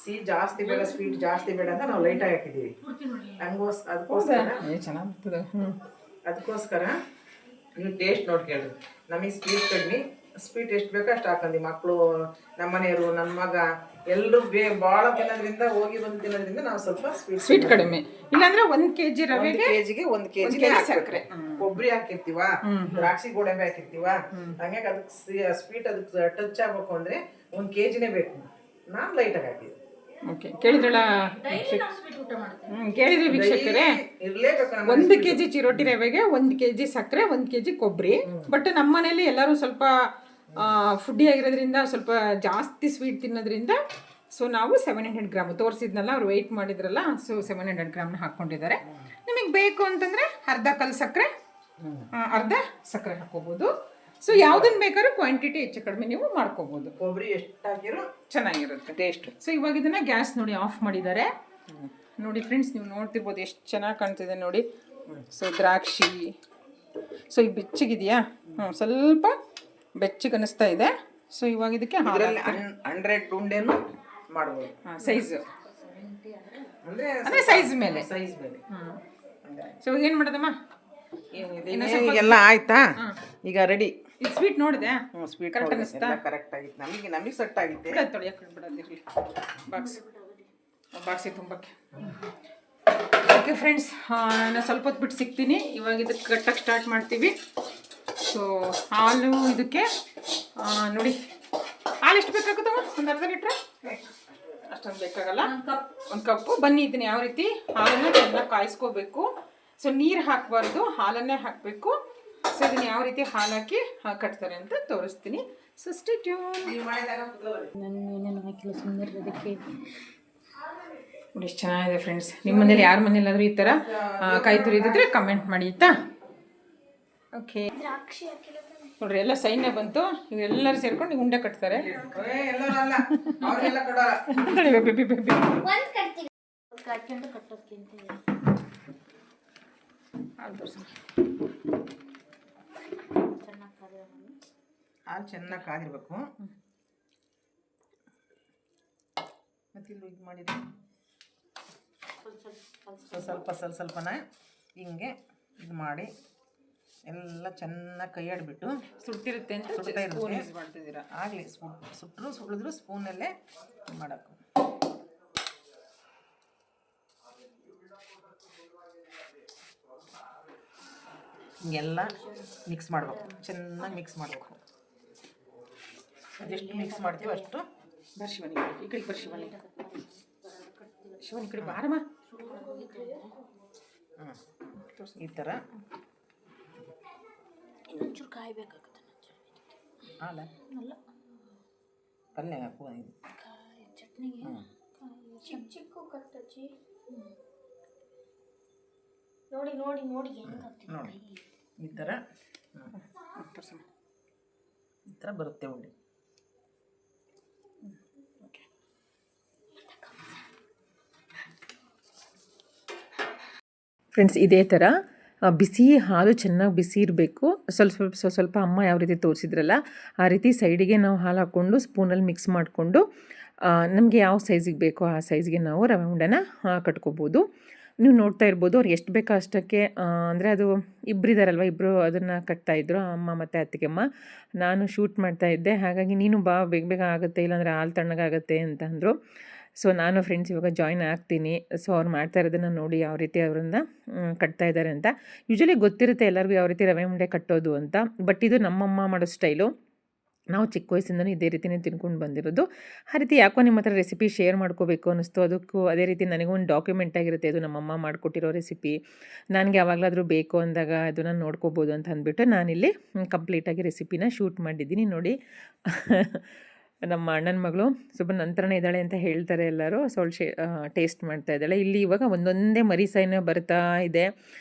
ಸಿಹಿ ಜಾಸ್ತಿ ಬೇಡ ಸ್ವೀಟ್ ಜಾಸ್ತಿ ಬೇಡ ಅಂತ ನಾವು ಲೈಟಾಗಿ ಹಾಕಿದ್ದೀವಿ. ಅದಕ್ಕೋಸ್ಕರ ನೀವು ಟೇಸ್ಟ್ ನೋಡ್ಕೇಳ್ರಿ. ನಮಗೆ ಸ್ವೀಟ್ ಕಡಿಮೆ, ಸ್ವೀಟ್ ಎಷ್ಟು ಬೇಕೋ ಅಷ್ಟು ಹಾಕೊಂಡಿ. ಮಕ್ಕಳು, ನಮ್ಮ ಮನೆಯವರು, ನನ್ನ ಮಗ ಎಲ್ಲರೂ ಭಾಳ ತಿನ್ನೋದ್ರಿಂದ ಹೋಗಿ ಬಂದು ತಿನ್ನೋದ್ರಿಂದ ನಾವು ಸ್ವಲ್ಪ ಸ್ವೀಟ್ ಕಡಿಮೆ. ಇಲ್ಲಾಂದ್ರೆ 1 kg ರವೆಗೆ ಒಂದು ಕೆಜಿ ಸಕ್ಕರೆ, ಕೊಬ್ಬರಿ ಹಾಕಿರ್ತೀವ, ದ್ರಾಕ್ಷಿ ಗೋಡಂಬಿ ಹಾಕಿರ್ತೀವ. ಹಂಗಾಗಿ ಅದಕ್ಕೆ ಸ್ವೀಟ್ ಅದಕ್ಕೆ ಟಚ್ ಆಗ್ಬೇಕು ಅಂದ್ರೆ 1 kgನೇ ಬೇಕು. ನಾನು ಲೈಟಾಗಿ ಹಾಕಿದ್ದೆ. ಓಕೆ, ಕೇಳಿದ್ರಲ್ಲ ಕೇಳಿದ್ರಿ ವೀಕ್ಷಕರೇ, ಇರ್ಲೇಬೇಕು. 1 kg ಚಿರೋಟಿ ರವೆಗೆ 1 kg ಸಕ್ಕರೆ, 1 kg ಕೊಬ್ಬರಿ. ಬಟ್ ನಮ್ಮ ಮನೇಲಿ ಎಲ್ಲರೂ ಸ್ವಲ್ಪ ಫುಡ್ಡಿ ಆಗಿರೋದ್ರಿಂದ ಸ್ವಲ್ಪ ಜಾಸ್ತಿ ಸ್ವೀಟ್ ತಿನ್ನೋದ್ರಿಂದ ಸೊ ನಾವು 700 ಗ್ರಾಮ್ ತೋರಿಸಿದ್ನಲ್ಲ, ಅವ್ರು ವೆಯ್ಟ್ ಮಾಡಿದ್ರಲ್ಲ, ಸೊ 700 ಗ್ರಾಮ್ನ ಹಾಕ್ಕೊಂಡಿದ್ದಾರೆ. ನಿಮಗೆ ಬೇಕು ಅಂತಂದರೆ ಅರ್ಧ ಕಲ್ಲು ಸಕ್ಕರೆ, ಅರ್ಧ ಸಕ್ಕರೆ ಹಾಕ್ಕೋಬೋದು. ಸೊ ಯಾವುದನ್ನು ಬೇಕಾದ್ರೂ ಕ್ವಾಂಟಿಟಿ ಹೆಚ್ಚು ಕಡಿಮೆ ನೀವು ಮಾಡ್ಕೋಬೋದು. ಕೊಬ್ಬರಿ ಎಷ್ಟು ಹಾಕಿರೋ ಚೆನ್ನಾಗಿರುತ್ತೆ ಟೇಸ್ಟ್. ಸೊ ಇವಾಗ ಇದನ್ನು ಗ್ಯಾಸ್ ನೋಡಿ ಆಫ್ ಮಾಡಿದ್ದಾರೆ. ನೋಡಿ ಫ್ರೆಂಡ್ಸ್, ನೀವು ನೋಡ್ತಿರ್ಬೋದು ಎಷ್ಟು ಚೆನ್ನಾಗಿ ಕಾಣ್ತಿದೆ ನೋಡಿ. ಸೊ ದ್ರಾಕ್ಷಿ, ಸೊ ಈಗ ಬೆಚ್ಚಗಿದೆಯಾ? ಸ್ವಲ್ಪ ಬೆಚ್ಚಗೆ ಅನ್ನಿಸ್ತಾ ಇದೆ. ಸೊ ಇವಾಗ ಇದಕ್ಕೆ 100 ಉಂಡೆನು ಮಾಡ್ಬೋದು. ಸೈಜು ಅಂದರೆ ಸೈಜ್ ಮೇಲೆ. ಸೊ ಏನು ಮಾಡೋದಮ್ಮ? ಎಲ್ಲ ಆಯ್ತಾ? ಈಗ ರೆಡಿ. ಇದು ಸ್ವೀಟ್ ನೋಡಿದೆ, ಸ್ವೀಟ್ ಕರೆಕ್ಟ್ ಅನ್ನಿಸ್ತಾ? ಕರೆಕ್ಟ್ ಆಗಿತ್ತು. ನಮಗೆ ಸೆಟ್ ಆಗಿತ್ತು. ಬಿಡೋದಿರಲಿ ಬಾಕ್ಸಿಗೆ ತುಂಬಕ್ಕೆ. ಓಕೆ ಫ್ರೆಂಡ್ಸ್, ನಾನು ಸ್ವಲ್ಪ ಹೊತ್ತು ಬಿಟ್ಟು ಸಿಗ್ತೀನಿ. ಇವಾಗ ಇದಕ್ಕೆ ಕಟ್ಟಕ್ಕೆ ಸ್ಟಾರ್ಟ್ ಮಾಡ್ತೀವಿ. ಸೊ ಹಾಲು ಇದಕ್ಕೆ ನೋಡಿ, ಹಾಲು ಎಷ್ಟು ಬೇಕಾಗುತ್ತಮ್ಮ? ಒಂದು ಅರ್ಧ ಲೀಟ್ರ್? ಅಷ್ಟೊಂದು ಬೇಕಾಗಲ್ಲ, 1 ಕಪ್ಪು. ಬನ್ನಿ, ಇದನ್ನ ಯಾವ ರೀತಿ ಹಾಲನ್ನು ಚೆನ್ನಾಗಿ ಕಾಯಿಸ್ಕೋಬೇಕು. ಸೊ ನೀರು ಹಾಕಬಾರ್ದು, ಹಾಲನ್ನೇ ಹಾಕಬೇಕು. ಸೊ ಇದನ್ನ ಯಾವ ರೀತಿ ಹಾಲು ಹಾಕಿ ಕಟ್ತಾರೆ ಅಂತ ತೋರಿಸ್ತೀನಿ. So stay tune. ನೋಡಿ ಎಷ್ಟು ಚೆನ್ನಾಗಿದೆ ಫ್ರೆಂಡ್ಸ್. ನಿಮ್ಮ ಮನೇಲಿ ಯಾರ ಮನೇಲಾದರೂ ಈ ಥರ ಕಾಯಿ ತುರಿದಿದ್ರೆ ಕಮೆಂಟ್ ಮಾಡಿ ಆಯ್ತಾ? ಓಕೆ ನೋಡ್ರಿ, ಎಲ್ಲ ಸೈನ್ಯ ಬಂತು. ಇವರೆಲ್ಲರೂ ಸೇರ್ಕೊಂಡು ನೀವು ಉಂಡೆ ಕಟ್ತಾರೆ. ಹಾಲು ಚೆನ್ನಾಗಿ ಕಾದಿರ್ಬೇಕು. ಮತ್ತೆ ಇಲ್ಲಿ ಇದು ಮಾಡಿದ್ರೆ ಸ್ವಲ್ಪನ ಹಿಂಗೆ ಇದು ಮಾಡಿ ಎಲ್ಲ ಚೆನ್ನಾಗಿ ಕೈಯಾಡಿಬಿಟ್ಟು ಸುಟ್ಟಿರುತ್ತೆ ಅಂತ ಸುಡ್ತಾ ಯೂಸ್ ಮಾಡ್ತಿದ್ದೀರಾ? ಆಗಲಿ, ಸುಳಿದ್ರು ಸ್ಪೂನಲ್ಲೇ ಮಾಡೋದು. ಹಿಂಗೆಲ್ಲ ಮಿಕ್ಸ್ ಮಾಡಬೇಕು, ಚೆನ್ನಾಗಿ ಮಿಕ್ಸ್ ಮಾಡಬೇಕು. ಅದೆಷ್ಟು ಮಿಕ್ಸ್ ಮಾಡ್ತೀವೋ ಅಷ್ಟು. ಶಿವನಿ ಈ ಕಡೆ ಬರ್, ಶಿವನಿ ಈ ಕಡೆ ಬಾರಮ್ಮ. ಈ ಥರ ಒಂಚೂರು ಕಾಯ್ಬೇಕಾಗುತ್ತೆ. ಅಲ್ಲ ಪಲ್ಯ ಹಾಕುವ ಚಟ್ನಿಗೆ ಚಿಕ್ಕ ಕಟ್ಟಚ್ಚಿ ನೋಡಿ ನೋಡಿ ನೋಡಿ ನೋಡಿ. ಈ ಥರ ಬರುತ್ತೆ ಉಂಡೆ. ಫ್ರೆಂಡ್ಸ್, ಇದೇ ಥರ ಬಿಸಿ ಹಾಲು ಚೆನ್ನಾಗಿ ಬಿಸಿ ಇರಬೇಕು. ಸ್ವಲ್ಪ ಅಮ್ಮ ಯಾವ ರೀತಿ ತೋರಿಸಿದ್ರಲ್ಲ ಆ ರೀತಿ ಸೈಡಿಗೆ ನಾವು ಹಾಲು ಹಾಕ್ಕೊಂಡು ಸ್ಪೂನಲ್ಲಿ ಮಿಕ್ಸ್ ಮಾಡಿಕೊಂಡು ನಮಗೆ ಯಾವ ಸೈಜಿಗೆ ಬೇಕೋ ಆ ಸೈಜ್ಗೆ ನಾವು ರವೆ ಉಂಡೆನ ಕಟ್ಕೋಬೋದು. ನೀವು ನೋಡ್ತಾ ಇರ್ಬೋದು, ಅವ್ರು ಎಷ್ಟು ಬೇಕೋ ಅಷ್ಟಕ್ಕೆ. ಅಂದರೆ ಅದು ಇಬ್ಬರಿದಾರಲ್ವ, ಇಬ್ಬರು ಅದನ್ನು ಕಟ್ತಾಯಿದ್ರು, ಅಮ್ಮ ಮತ್ತು ಅತ್ತಿಗೆಮ್ಮ. ನಾನು ಶೂಟ್ ಮಾಡ್ತಾಯಿದ್ದೆ, ಹಾಗಾಗಿ ನೀನು ಬಾ, ಬೇಗ ಆಗುತ್ತೆ, ಇಲ್ಲಾಂದರೆ ಹಾಲು ತಣ್ಣಗಾಗುತ್ತೆ ಅಂತ ಅಂದರು. ಸೊ ನಾನು ಫ್ರೆಂಡ್ಸ್ ಇವಾಗ ಜಾಯ್ನ್ ಆಗ್ತೀನಿ. ಸೊ ಅವ್ರು ಮಾಡ್ತಾ ಇರೋದನ್ನು ನೋಡಿ ಯಾವ ರೀತಿ ಅವರನ್ನು ಕಟ್ತಾ ಇದ್ದಾರೆ ಅಂತ. ಯೂಶ್ವಲಿ ಗೊತ್ತಿರುತ್ತೆ ಎಲ್ಲರಿಗೂ ಯಾವ ರೀತಿ ರವೆ ಉಂಡೆ ಕಟ್ಟೋದು ಅಂತ. ಬಟ್ ಇದು ನಮ್ಮಮ್ಮ ಮಾಡೋ ಸ್ಟೈಲು. ನಾವು ಚಿಕ್ಕ ವಯಸ್ಸಿಂದನೂ ಇದೇ ರೀತಿಯೇ ತಿನ್ಕೊಂಡು ಬಂದಿರೋದು. ಆ ರೀತಿ ಯಾಕೋ ನಿಮ್ಮ ಹತ್ರ ರೆಸಿಪಿ ಶೇರ್ ಮಾಡ್ಕೋಬೇಕು ಅನ್ನಿಸ್ತು. ಅದಕ್ಕೂ ಅದೇ ರೀತಿ ನನಗೂ ಒಂದು ಡಾಕ್ಯುಮೆಂಟ್ ಆಗಿರುತ್ತೆ, ಇದು ನಮ್ಮಮ್ಮ ಮಾಡಿಕೊಟ್ಟಿರೋ ರೆಸಿಪಿ. ನನಗೆ ಯಾವಾಗಲಾದರೂ ಬೇಕು ಅಂದಾಗ ಅದನ್ನು ನೋಡ್ಕೋಬೋದು ಅಂತ ಅಂದ್ಬಿಟ್ಟು ನಾನಿಲ್ಲಿ ಕಂಪ್ಲೀಟಾಗಿ ರೆಸಿಪಿನ ಶೂಟ್ ಮಾಡಿದ್ದೀನಿ. ನೋಡಿ, ನಮ್ಮ ಅಣ್ಣನ ಮಗಳು ಸ್ವಲ್ಪ ನಂತರನೇ ಇದ್ದಾಳೆ ಅಂತ ಹೇಳ್ತಾರೆ ಎಲ್ಲರೂ. ಟೇಸ್ಟ್ ಮಾಡ್ತಾ ಇದ್ದಾಳೆ. ಇಲ್ಲಿ ಇವಾಗ ಒಂದೊಂದೇ ಮರಿ ಸೈನ ಬರ್ತಾ ಇದೆ.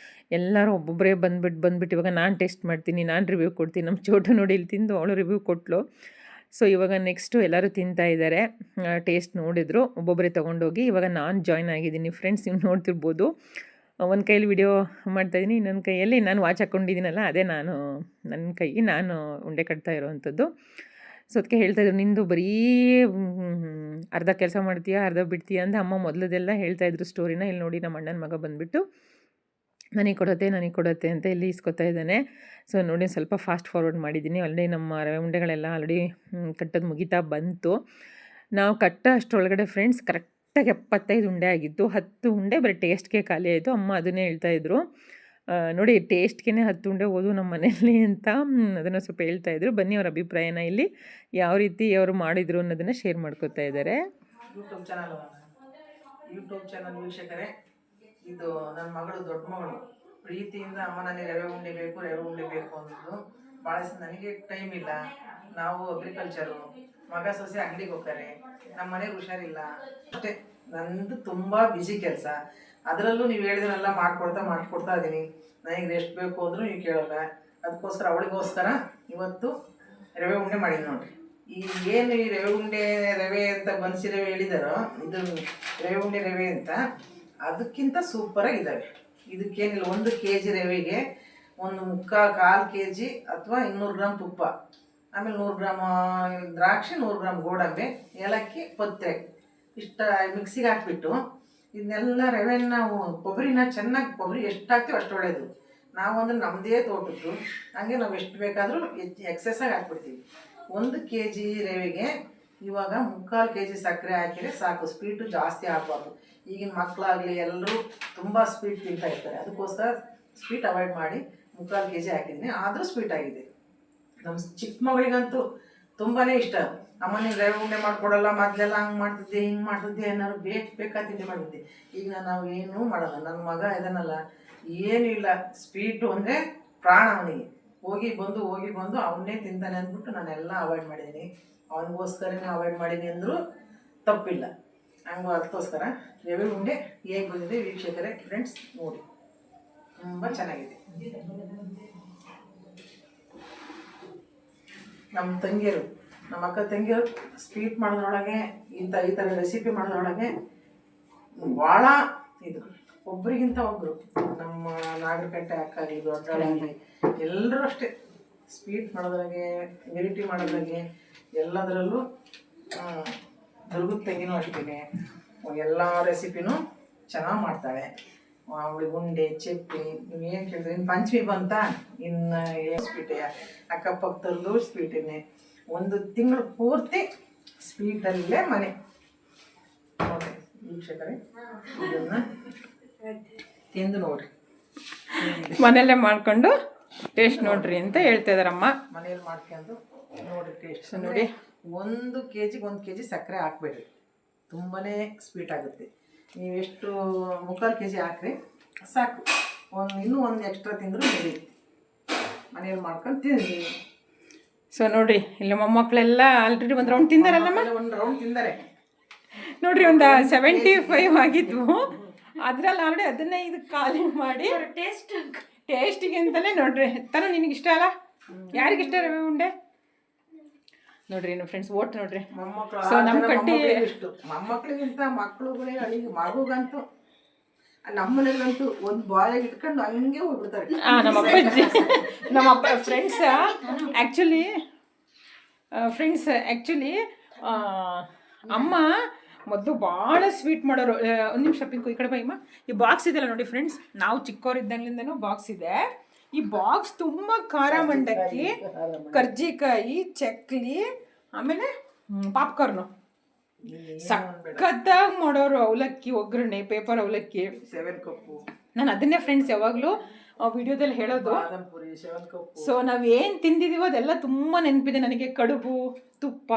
ಎಲ್ಲರೂ ಒಬ್ಬೊಬ್ಬರೇ ಬಂದ್ಬಿಟ್ಟು ಇವಾಗ ನಾನು ಟೇಸ್ಟ್ ಮಾಡ್ತೀನಿ, ನಾನು ರಿವ್ಯೂ ಕೊಡ್ತೀನಿ. ನಮ್ಮ ಚೋಟು ನೋಡಿ ಇಲ್ಲಿ ತಿಂದು ಅವಳು ರಿವ್ಯೂ ಕೊಟ್ಟಳು. ಸೊ ಇವಾಗ ನೆಕ್ಸ್ಟು ಎಲ್ಲರೂ ತಿಂತಾ ಇದ್ದಾರೆ, ಟೇಸ್ಟ್ ನೋಡಿದ್ರು, ಒಬ್ಬೊಬ್ಬರೇ ತೊಗೊಂಡೋಗಿ. ಇವಾಗ ನಾನು ಜಾಯ್ನ್ ಆಗಿದ್ದೀನಿ ಫ್ರೆಂಡ್ಸ್, ನೀವು ನೋಡ್ತಿರ್ಬೋದು. ಒಂದು ಕೈಯಲ್ಲಿ ವಿಡಿಯೋ ಮಾಡ್ತಾಯಿದ್ದೀನಿ, ಇನ್ನೊಂದು ಕೈಯಲ್ಲಿ ನಾನು ವಾಚ್ ಹಾಕ್ಕೊಂಡಿದ್ದೀನಲ್ಲ ಅದೇ ನನ್ನ ಕೈಗೆ ನಾನು ಉಂಡೆ ಕಟ್ತಾ ಇರೋವಂಥದ್ದು. ಸೊ ಅದಕ್ಕೆ ಹೇಳ್ತಾಯಿದ್ರು, ನಿಂದು ಬರೀ ಅರ್ಧ ಕೆಲಸ ಮಾಡ್ತೀಯಾ ಅರ್ಧ ಬಿಡ್ತೀಯಾ ಅಂತ ಅಮ್ಮ ಮೊದಲದೆಲ್ಲ ಹೇಳ್ತಾಯಿದ್ರು ಸ್ಟೋರಿನ. ಇಲ್ಲಿ ನೋಡಿ ನಮ್ಮ ಅಣ್ಣನ ಮಗ ಬಂದುಬಿಟ್ಟು ನನಗೆ ಕೊಡತ್ತೆ ಅಂತ ಇಲ್ಲಿ ಇಸ್ಕೊತಾ ಇದ್ದಾನೆ. ಸೊ ನೋಡಿ ಸ್ವಲ್ಪ ಫಾಸ್ಟ್ ಫಾರ್ವರ್ಡ್ ಮಾಡಿದ್ದೀನಿ. ಆಲ್ರೆಡಿ ನಮ್ಮ ರವೆ ಉಂಡೆಗಳೆಲ್ಲ ಆಲ್ರೆಡಿ ಕಟ್ಟೋದು ಮುಗಿತಾ ಬಂತು. ನಾವು ಕಟ್ಟೋ ಅಷ್ಟರೊಳಗಡೆ ಫ್ರೆಂಡ್ಸ್ ಕರೆಕ್ಟಾಗಿ 75 ಉಂಡೆ ಆಗಿತ್ತು. 10 ಉಂಡೆ ಬರೀ ಟೇಸ್ಟ್ಗೆ ಖಾಲಿ ಆಯಿತು. ಅಮ್ಮ ಅದನ್ನೇ ಹೇಳ್ತಾಯಿದ್ರು, ನೋಡಿ ಟೇಸ್ಟ್ಗೆ 10 ಉಂಡೆ ಓದು ನಮ್ಮ ಮನೆಯಲ್ಲಿ ಅಂತ ಅದನ್ನು ಸ್ವಲ್ಪ ಹೇಳ್ತಾಯಿದ್ರು. ಬನ್ನಿ ಅವ್ರ ಅಭಿಪ್ರಾಯನ ಇಲ್ಲಿ ಯಾವ ರೀತಿ ಅವರು ಮಾಡಿದರು ಅನ್ನೋದನ್ನು ಶೇರ್ ಮಾಡ್ಕೋತಾ ಇದ್ದಾರೆ. ಯೂಟ್ಯೂಬ್ ಚಾನಲ್ ವೀಕ್ಷಕರೇ, ಇದು ನನ್ನ ಮಗಳು, ದೊಡ್ಡ ಮಗಳು ಪ್ರೀತಿಯಿಂದ ಅಮ್ಮ ನನಗೆ ರವೆ ಉಂಡೆ ಬೇಕು ಅಂದಿದ್ದು. ಭಾಳ ನನಗೆ ಟೈಮ್ ಇಲ್ಲ, ನಾವು ಅಗ್ರಿಕಲ್ಚರು, ಮಗ ಸೊಸೆ ಅಂಗಡಿಗೆ ಹೋಗ್ತಾರೆ, ನಮ್ಮ ಮನೆಗೆ ಹುಷಾರಿಲ್ಲ ಅಷ್ಟೇ. ನಂದು ತುಂಬ ಬ್ಯುಸಿ ಕೆಲಸ. ಅದರಲ್ಲೂ ನೀವು ಹೇಳಿದ್ರೆಲ್ಲ ಮಾಡ್ಕೊಡ್ತಾ ಇದ್ದೀನಿ. ನನಗೆ ರೆಸ್ಟ್ ಬೇಕು ಅಂದರೂ ನೀವು ಕೇಳೋಲ್ಲ. ಅದಕ್ಕೋಸ್ಕರ ಅವಳಿಗೋಸ್ಕರ ಇವತ್ತು ರವೆ ಉಂಡೆ ಮಾಡಿದ್ದೀನಿ ನೋಡಿರಿ. ಈ ಏನು ಈ ರವೆ ಅಂತ ಬನ್ಸಿ ರವೆ ಹೇಳಿದಾರೋ, ಇದು ರವೆ ಅಂತ ಅದಕ್ಕಿಂತ ಸೂಪರಾಗಿದ್ದಾವೆ. ಇದಕ್ಕೇನಿಲ್ಲ, 1 kg ರವೆಗೆ ಒಂದು 3/4 kg ಅಥವಾ 200 ಗ್ರಾಮ್ ತುಪ್ಪ, ಆಮೇಲೆ 100 ಗ್ರಾಮ್ ದ್ರಾಕ್ಷಿ, 100 ಗ್ರಾಮ್ ಗೋಡಂಬಿ, ಏಲಕ್ಕಿ, ಪತ್ರೆ ಇಷ್ಟ ಮಿಕ್ಸಿಗೆ ಹಾಕ್ಬಿಟ್ಟು ಇದನ್ನೆಲ್ಲ ರವೆನ ನಾವು ಕೊಬ್ಬರಿ ಎಷ್ಟು ಹಾಕ್ತೀವಿ ಅಷ್ಟು ಒಳ್ಳೆಯದು. ನಾವು ಅಂದರೆ ನಮ್ಮದೇ ತೋಟದ್ದು, ಹಂಗೆ ನಾವು ಎಷ್ಟು ಬೇಕಾದರೂ ಎಕ್ಸೆಸ್ಸಾಗಿ ಹಾಕ್ಬಿಡ್ತೀವಿ. 1 kg ರವೆಗೆ ಇವಾಗ 3/4 kg ಸಕ್ಕರೆ ಹಾಕಿದರೆ ಸಾಕು. ಸ್ವೀಟು ಜಾಸ್ತಿ ಹಾಕಬಾರ್ದು. ಈಗಿನ ಮಕ್ಕಳಾಗಲಿ ಎಲ್ಲರೂ ತುಂಬ ಸ್ವೀಟ್ ತಿಂತಾ ಇರ್ತಾರೆ. ಅದಕ್ಕೋಸ್ಕರ ಸ್ವೀಟ್ ಅವಾಯ್ಡ್ ಮಾಡಿ 3/4 kg ಹಾಕಿದ್ದೀನಿ. ಆದರೂ ಸ್ವೀಟ್ ಆಗಿದೆ. ನಮ್ಮ ಚಿಕ್ಕ ಮಗಳಿಗಂತೂ ತುಂಬಾ ಇಷ್ಟ. ಅಮ್ಮ ನೀನು ರವೆ ಉಂಡೆ ಮಾಡಿಕೊಡಲ್ಲ, ಮೊದಲೆಲ್ಲ ಹಂಗೆ ಮಾಡ್ತಿದ್ದೆ ಏನಾದ್ರು ಬೇಕಾದ ತಿಂಡಿ ಮಾಡ್ತಿದ್ದೆ. ಈಗ ನಾವು ಏನೂ ಮಾಡೋಲ್ಲ. ನನ್ನ ಮಗ ಇದನ್ನಲ್ಲ, ಏನೂ ಇಲ್ಲ, ಸ್ವೀಟು ಅಂದರೆ ಪ್ರಾಣ ಅವನಿಗೆ. ಹೋಗಿ ಬಂದು ಅವನ್ನೇ ತಿಂತಾನೆ ಅಂದ್ಬಿಟ್ಟು ನಾನೆಲ್ಲ ಅವಾಯ್ಡ್ ಮಾಡಿದ್ದೀನಿ. ಅವನಿಗೋಸ್ಕರನೇ ಅವಾಯ್ಡ್ ಮಾಡೀನಿ ಅಂದರೂ ತಪ್ಪಿಲ್ಲ. ಹಂಗೂ ಅದಕ್ಕೋಸ್ಕರ ರವೆ ಉಂಡೆ ಹೇಗೆ ಬಂದಿದೆ ವೀಕ್ಷಕರೇ ಫ್ರೆಂಡ್ಸ್ ನೋಡಿ, ತುಂಬ ಚೆನ್ನಾಗಿದೆ. ನಮ್ಮ ಅಕ್ಕ ತಂಗಿಯರು ಸ್ವೀಟ್ ಮಾಡೋದ್ರೊಳಗೆ ಈ ಥರ ರೆಸಿಪಿ ಮಾಡೋದ್ರೊಳಗೆ ಭಾಳ ಇದು, ಒಬ್ರಿಗಿಂತ ಒಬ್ಬರು. ನಮ್ಮ ನಾಗರಕಟ್ಟೆ ಅಕ್ಕಾಗಿ, ದೊಡ್ಡಳಾಗಿ ಎಲ್ಲರೂ ಅಷ್ಟೇ ಸ್ವೀಟ್ ಮಾಡೋದ್ರಾಗೆ, ವೆರೈಟಿ ಮಾಡೋದ್ರಾಗೆ ಎಲ್ಲದರಲ್ಲೂ. ದುರ್ಗದ ತಂಗಿನೂ ಅಷ್ಟೇ ಎಲ್ಲ ರೆಸಿಪಿನೂ ಚೆನ್ನಾಗಿ ಮಾಡ್ತಾಳೆ. ಅವಳಿಗೆ ಉಂಡೆ, ಚಪ್ಪಿ, ನೀವೇನು ಕೇಳಿದ್ರೆ ಇನ್ನು ಪಂಚಮಿ ಬಂತ, ಇನ್ನು ಏನು ಸ್ವೀಟೇ, ಅಕ್ಕಪಕ್ಕದಲ್ಲೂ ಸ್ವೀಟೇನೆ. 1 ತಿಂಗಳು ಪೂರ್ತಿ ಸ್ವೀಟಲ್ಲೇ ಮನೆ. ನೋಡಿ ವೀಕ್ಷಕರೇ, ಇದನ್ನು ತಿಂದು ನೋಡ್ರಿ, ಮನೆಯಲ್ಲೇ ಮಾಡ್ಕೊಂಡು ಟೇಸ್ಟ್ ನೋಡ್ರಿ ಅಂತ ಹೇಳ್ತಾ ಇದಾರಮ್ಮ. ಮನೇಲಿ ಮಾಡ್ಕೊಂಡು ನೋಡಿ ಟೇಸ್ಟ್ ನೋಡಿ. 1 kg 1 kg ಸಕ್ಕರೆ ಹಾಕ್ಬೇಡ್ರಿ, ತುಂಬಾ ಸ್ವೀಟ್ ಆಗುತ್ತೆ. ನೀವು ಎಷ್ಟು 3/4 kg ಹಾಕ್ರಿ ಸಾಕು. ಇನ್ನೂ ಒಂದು ಎಕ್ಸ್ಟ್ರಾ ತಿಂದರೂ ನಡೆಯುತ್ತೆ. ಮನೇಲಿ ಮಾಡ್ಕೊಂಡು ತಿಂದ್ರಿ. ಸೊ ನೋಡ್ರಿ, ಇಲ್ಲಿ ಮೊಮ್ಮಕ್ಕಳೆಲ್ಲ ಆಲ್ರೆಡಿ ಒಂದು ರೌಂಡ್ ತಿಂದಾರಲ್ಲಮ್ಮ. ಒಂದು ರೌಂಡ್ ತಿಂದರೆ ನೋಡ್ರಿ, ಒಂದು 75 ಆಗಿದ್ವು. ಅದ್ರಲ್ಲಿ ಆಲ್ರೆಡಿ ಅದನ್ನೇ ಇದಕ್ಕೆ ಖಾಲಿ ಮಾಡಿ ಟೇಸ್ಟಿಗೆ ಅಂತಲೇ. ನೋಡ್ರಿ ತನು, ನಿನಗೆ ಇಷ್ಟ ಅಲ್ಲ? ಯಾರಿಗಿಷ್ಟ ರವೆ ಉಂಡೆ? ನೋಡ್ರಿ ಏನು ಫ್ರೆಂಡ್ಸ್, ಓಟ್ ನೋಡ್ರಿ. ಸೊ ನಮ್ಮ ಕಟ್ಟಿ ಮೊಮ್ಮಕ್ಕಳಿಗಿಂತ ಮಕ್ಕಳುಗಳೇ ಅಳಿಗೆ ಮಗುಗಂತೂ, ನಮ್ಮ ಮನೇಲಂತೂ ಒಂದು ಬಾಯಿಗೆ ಇಟ್ಕೊಂಡು ಹಂಗೆ ಹೋಗ್ಬಿಡ್ತಾರೆ. ನಮ್ಮ ಅಪ್ಪಾಜಿ, ನಮ್ಮ ಫ್ರೆಂಡ್ಸ್ ಆ್ಯಕ್ಚುಲಿ ಅಮ್ಮ ಮೊದಲು ಭಾಳ ಸ್ವೀಟ್ ಮಾಡೋರು. ಒಂದು ನಿಮಿಷ ಪಿಂಕು, ಈ ಕಡೆ ಬೈಮ್ಮ. ಈ ಬಾಕ್ಸ್ ಇದೆಯಲ್ಲ ನೋಡಿ ಫ್ರೆಂಡ್ಸ್, ನಾವು ಚಿಕ್ಕವರಿದ್ದಾಗಲಿಂದನೂ ಬಾಕ್ಸ್ ಇದೆ. ಈ ಬಾಕ್ಸ್ ತುಂಬ ಖಾರ ಮಂಡಕ್ಕಿ, ಕರ್ಜಿಕಾಯಿ, ಚಕ್ಲಿ, ಆಮೇಲೆ ಪಾಪ್ಕಾರ್ನು ಸಖತ್ತಾಗಿ ಮಾಡೋರು. ಅವಲಕ್ಕಿ ಒಗ್ಗರಣೆ, ಪೇಪರ್ ಅವಲಕ್ಕಿ, 7 ಕಪ್ಪು. ನಾನು ಅದನ್ನೇ ಫ್ರೆಂಡ್ಸ್ ಯಾವಾಗಲೂ ವಿಡಿಯೋದಲ್ಲಿ ಹೇಳೋದು. ಸೊ ನಾವೇನು ತಿಂದಿದ್ದೀವೋ ಅದೆಲ್ಲ ತುಂಬ ನೆನಪಿದೆ ನನಗೆ. ಕಡುಬು, ತುಪ್ಪ.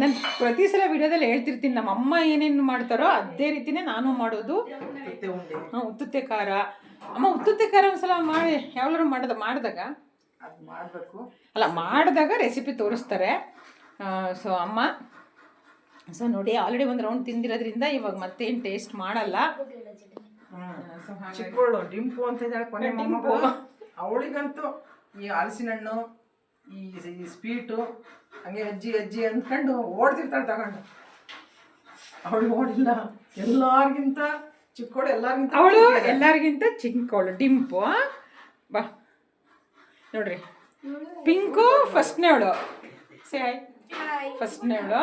ನಾನು ಪ್ರತಿ ಸಲ ವಿಡಿಯೋದಲ್ಲಿ ಹೇಳ್ತಿರ್ತೀನಿ, ನಮ್ಮ ಅಮ್ಮ ಏನೇನು ಮಾಡ್ತಾರೋ ಅದೇ ರೀತಿನೇ ನಾನು ಮಾಡೋದು. ಉತ್ತುತ್ತೆ ಖಾರ. ಅಮ್ಮ ಉತ್ತುತ್ತೆ ಖಾರ ಒಂದ್ಸಲ ಮಾಡಿ ಯಾವಾಗಲೂ ಮಾಡಿದಾಗ ಮಾಡಿದಾಗ ರೆಸಿಪಿ ತೋರಿಸ್ತಾರೆ. ಸೊ ಅಮ್ಮ, ಸೊ ನೋಡಿ ಆಲ್ರೆಡಿ ಒಂದು ರೌಂಡ್ ತಿಂದಿರೋದ್ರಿಂದ ಇವಾಗ ಮತ್ತೇನು ಟೇಸ್ಟ್ ಮಾಡಲ್ಲ. ಚಿಕ್ಕವಳು ಡಿಂಪು ಅಂತ ಇದ್ದಾಳೆ, ಕೊನೆ ಮೊಮ್ಮಗಳು. ಅವಳಿಗಂತೂ ಈ ಹಲಸಿನ ಹಣ್ಣು, ಈ ಸ್ವೀಟು ಹಂಗೆ ಅಜ್ಜಿ ಅಂದ್ಕೊಂಡು ಓಡ್ತಿರ್ತಾಳೆ ತಗೊಂಡು. ಅವಳು ಓಡಿಲ್ಲ, ಎಲ್ಲರಿಗಿಂತ ಚಿಕ್ಕೋಳು ಎಲ್ಲರಿಗಿಂತ ಅವಳು ಎಲ್ಲರಿಗಿಂತ ಚಿಕ್ಕವಳು ಡಿಂಪು. ಬಾ ನೋಡ್ರಿ, ಪಿಂಕು ಫಸ್ಟ್ನೇವಳು, ಸೇ ಫಸ್ಟ್ನೇವಳು,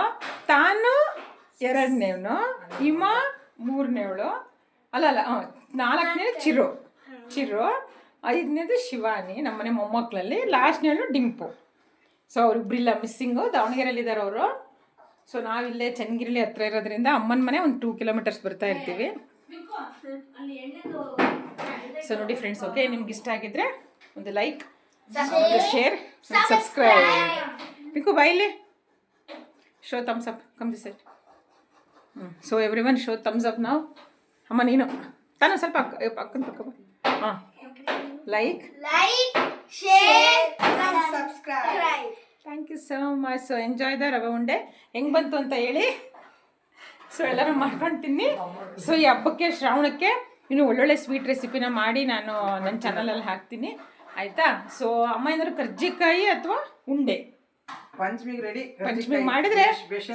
ತಾನು ಎರಡನೇವನು, ಹಿಮ ಮೂರನೇವಳು, ಅಲ್ಲ ನಾಲ್ಕನೇ ಚಿರು, ಐದನೇದು ಶಿವಾನಿ, ನಮ್ಮನೆ ಮೊಮ್ಮಕ್ಕಳಲ್ಲಿ, ಲಾಸ್ಟ್ನೇವಳು ಡಿಂಪು. ಸೊ ಅವ್ರಿಬ್ರಿಲ್ಲ ಮಿಸ್ಸಿಂಗು, ದಾವಣಗೆರೆಯಲ್ಲಿದ್ದಾರೆ ಅವರು. ಸೊ ನಾವಿಲ್ಲೇ ಚನ್ನಗಿರಿಲಿ ಹತ್ರ ಇರೋದ್ರಿಂದ ಅಮ್ಮನ ಮನೆ ಒಂದು 2 ಕಿಲೋಮೀಟರ್ಸ್ ಬರ್ತಾ ಇರ್ತೀವಿ. ಸೊ ನೋಡಿ ಫ್ರೆಂಡ್ಸ್, ಓಕೆ, ನಿಮ್ಗೆ ಇಷ್ಟ ಆಗಿದ್ರೆ ಒಂದು ಲೈಕ್, ಒಂದು ಶೇರ್, ಒಂದು ಸಬ್ಸ್ಕ್ರೈಬ್. ಪಿಂಕು ಬಾಯಿಲಿ show thumbs up, come this side. So everyone show thumbs up ನಾವು. ಅಮ್ಮ ನೀನು ತಾನು ಸ್ವಲ್ಪ ಅಕ್ಕನ ಪಕ್ಕ ಬಾ. ಹಾಂ, like, share, subscribe. Thank you so much. So enjoy the ರವೆ ಉಂಡೆ. ಹೆಂಗೆ ಬಂತು ಅಂತ ಹೇಳಿ. ಸೊ ಎಲ್ಲರೂ ಮಾಡ್ಕೊಂಡು ತಿನ್ನಿ. ಸೊ ಈ ಹಬ್ಬಕ್ಕೆ, ಶ್ರಾವಣಕ್ಕೆ ಇನ್ನು ಒಳ್ಳೊಳ್ಳೆ ಸ್ವೀಟ್ ರೆಸಿಪಿನ ಮಾಡಿ ನಾನು ನನ್ನ ಚಾನಲಲ್ಲಿ ಹಾಕ್ತೀನಿ, ಆಯಿತಾ? ಸೊ ಅಮ್ಮ ಏನಾದ್ರು ಕರ್ಜಿಕಾಯಿ ಅಥವಾ ಉಂಡೆ ಪಂಚಮಿಗೆ ರೆಡಿ. ಪಂಚಮಿಗೆ ಮಾಡಿದರೆ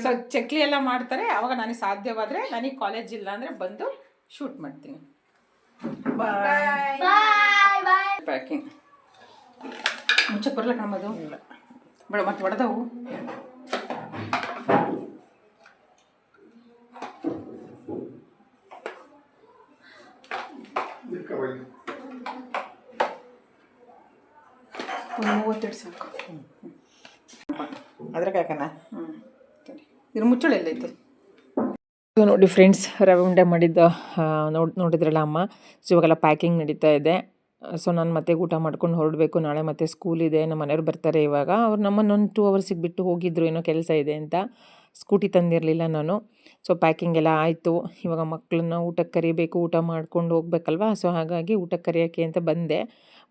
ಸೊ ಚಕ್ಲಿ ಎಲ್ಲ ಮಾಡ್ತಾರೆ. ಆವಾಗ ನನಗೆ ಸಾಧ್ಯವಾದರೆ, ನನಗೆ ಕಾಲೇಜ್ ಇಲ್ಲ ಅಂದರೆ ಬಂದು ಶೂಟ್ ಮಾಡ್ತೀನಿ. ಬಾಯ್. ಪ್ಯಾಕಿಂಗ್ ಮುಚ್ಚಕ್ಕೆ ಬರಲ್ಲ ಕಣಮ್ಮದು. ಬೇಡ ಮತ್ತೆ ಹೊಡೆದವು. ಒಂದು 32 ಸಾಕು. ಅದ್ರಾಗ ಯಾಕನ ಇದ್ರ ಮುಚ್ಚಳ ಎಲ್ಲೈತೆ. ನೋಡಿ ಫ್ರೆಂಡ್ಸ್, ರವೆ ಉಂಡೆ ಮಾಡಿದ್ದು ನೋಡಿದ್ರಲ್ಲ ಅಮ್ಮ. ಸೊ ಇವಾಗೆಲ್ಲ ಪ್ಯಾಕಿಂಗ್ ನಡೀತಾ ಇದೆ. ಸೊ ನಾನು ಮತ್ತೆ ಊಟ ಮಾಡ್ಕೊಂಡು ಹೊರಡಬೇಕು. ನಾಳೆ ಮತ್ತೆ ಸ್ಕೂಲ್ ಇದೆ, ನಮ್ಮ ಮನೆಯವ್ರು ಬರ್ತಾರೆ ಇವಾಗ. ಅವ್ರು ನಮ್ಮನ್ನು ಒಂದು 2 ಅವರ್ಸಿಗೆ ಬಿಟ್ಟು ಹೋಗಿದ್ರು, ಏನೋ ಕೆಲಸ ಇದೆ ಅಂತ. ಸ್ಕೂಟಿ ತಂದಿರಲಿಲ್ಲ ನಾನು. ಸೊ ಪ್ಯಾಕಿಂಗ್ ಎಲ್ಲ ಆಯಿತು. ಇವಾಗ ಮಕ್ಕಳನ್ನ ಊಟಕ್ಕೆ ಕರಿಬೇಕು, ಊಟ ಮಾಡ್ಕೊಂಡು ಹೋಗ್ಬೇಕಲ್ವ. ಸೊ ಹಾಗಾಗಿ ಊಟಕ್ಕೆ ಕರಿಯೋಕ್ಕೆ ಅಂತ ಬಂದೆ.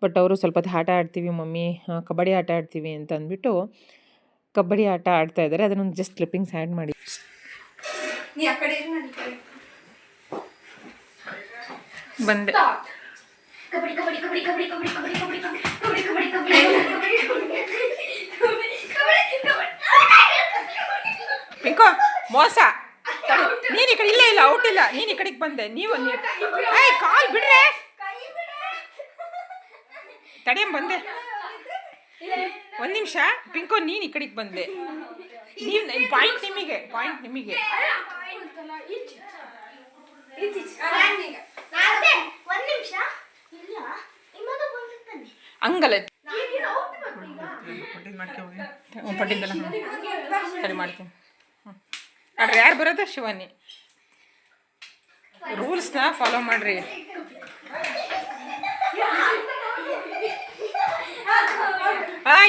ಬಟ್ ಅವರು ಸ್ವಲ್ಪ ಹೊತ್ತು ಆಟ ಆಡ್ತೀವಿ ಮಮ್ಮಿ, ಕಬಡ್ಡಿ ಆಟ ಆಡ್ತೀವಿ ಅಂತ ಅಂದ್ಬಿಟ್ಟು ಕಬಡ್ಡಿ ಆಟ ಆಡ್ತಾ ಇದ್ದಾರೆ. ಅದನ್ನೊಂದು ಜಸ್ಟ್ ಕ್ಲಿಪ್ಪಿಂಗ್ಸ್ ಆ್ಯಡ್ ಮಾಡಿ ಬಂದೆ. ಪಿಂಕೋ ಮೋಸ, ನೀನು ಈ ಕಡೆ ಇಲ್ಲ ಔಟ್ ಇಲ್ಲ, ನೀನು ಈ ಕಡೆಗೆ ಬಂದೆ. ನೀವು ಕಾಲ್ ಬಿಡ್ರೆ ತಡೆಯಂ ಬಂದೆ. ಒಂದು ನಿಮಿಷ ಪಿಂಕೋ, ನೀನು ಈ ಕಡೆಗೆ ಬಂದೆ. ನೀವು ಪಾಯಿಂಟ್ ನಿಮಗೆ ಹಂಗಲ್ಲ ಪಟ್ಟಿದ್ದಲ್ಲ. ಸರಿ ಮಾಡ್ತೀನಿ. ನೋಡ್ರಿ, ಯಾರು ಬರೋದು? ಶಿವಾನಿ. ರೂಲ್ಸ್ನ ಫಾಲೋ ಮಾಡ್ರಿ.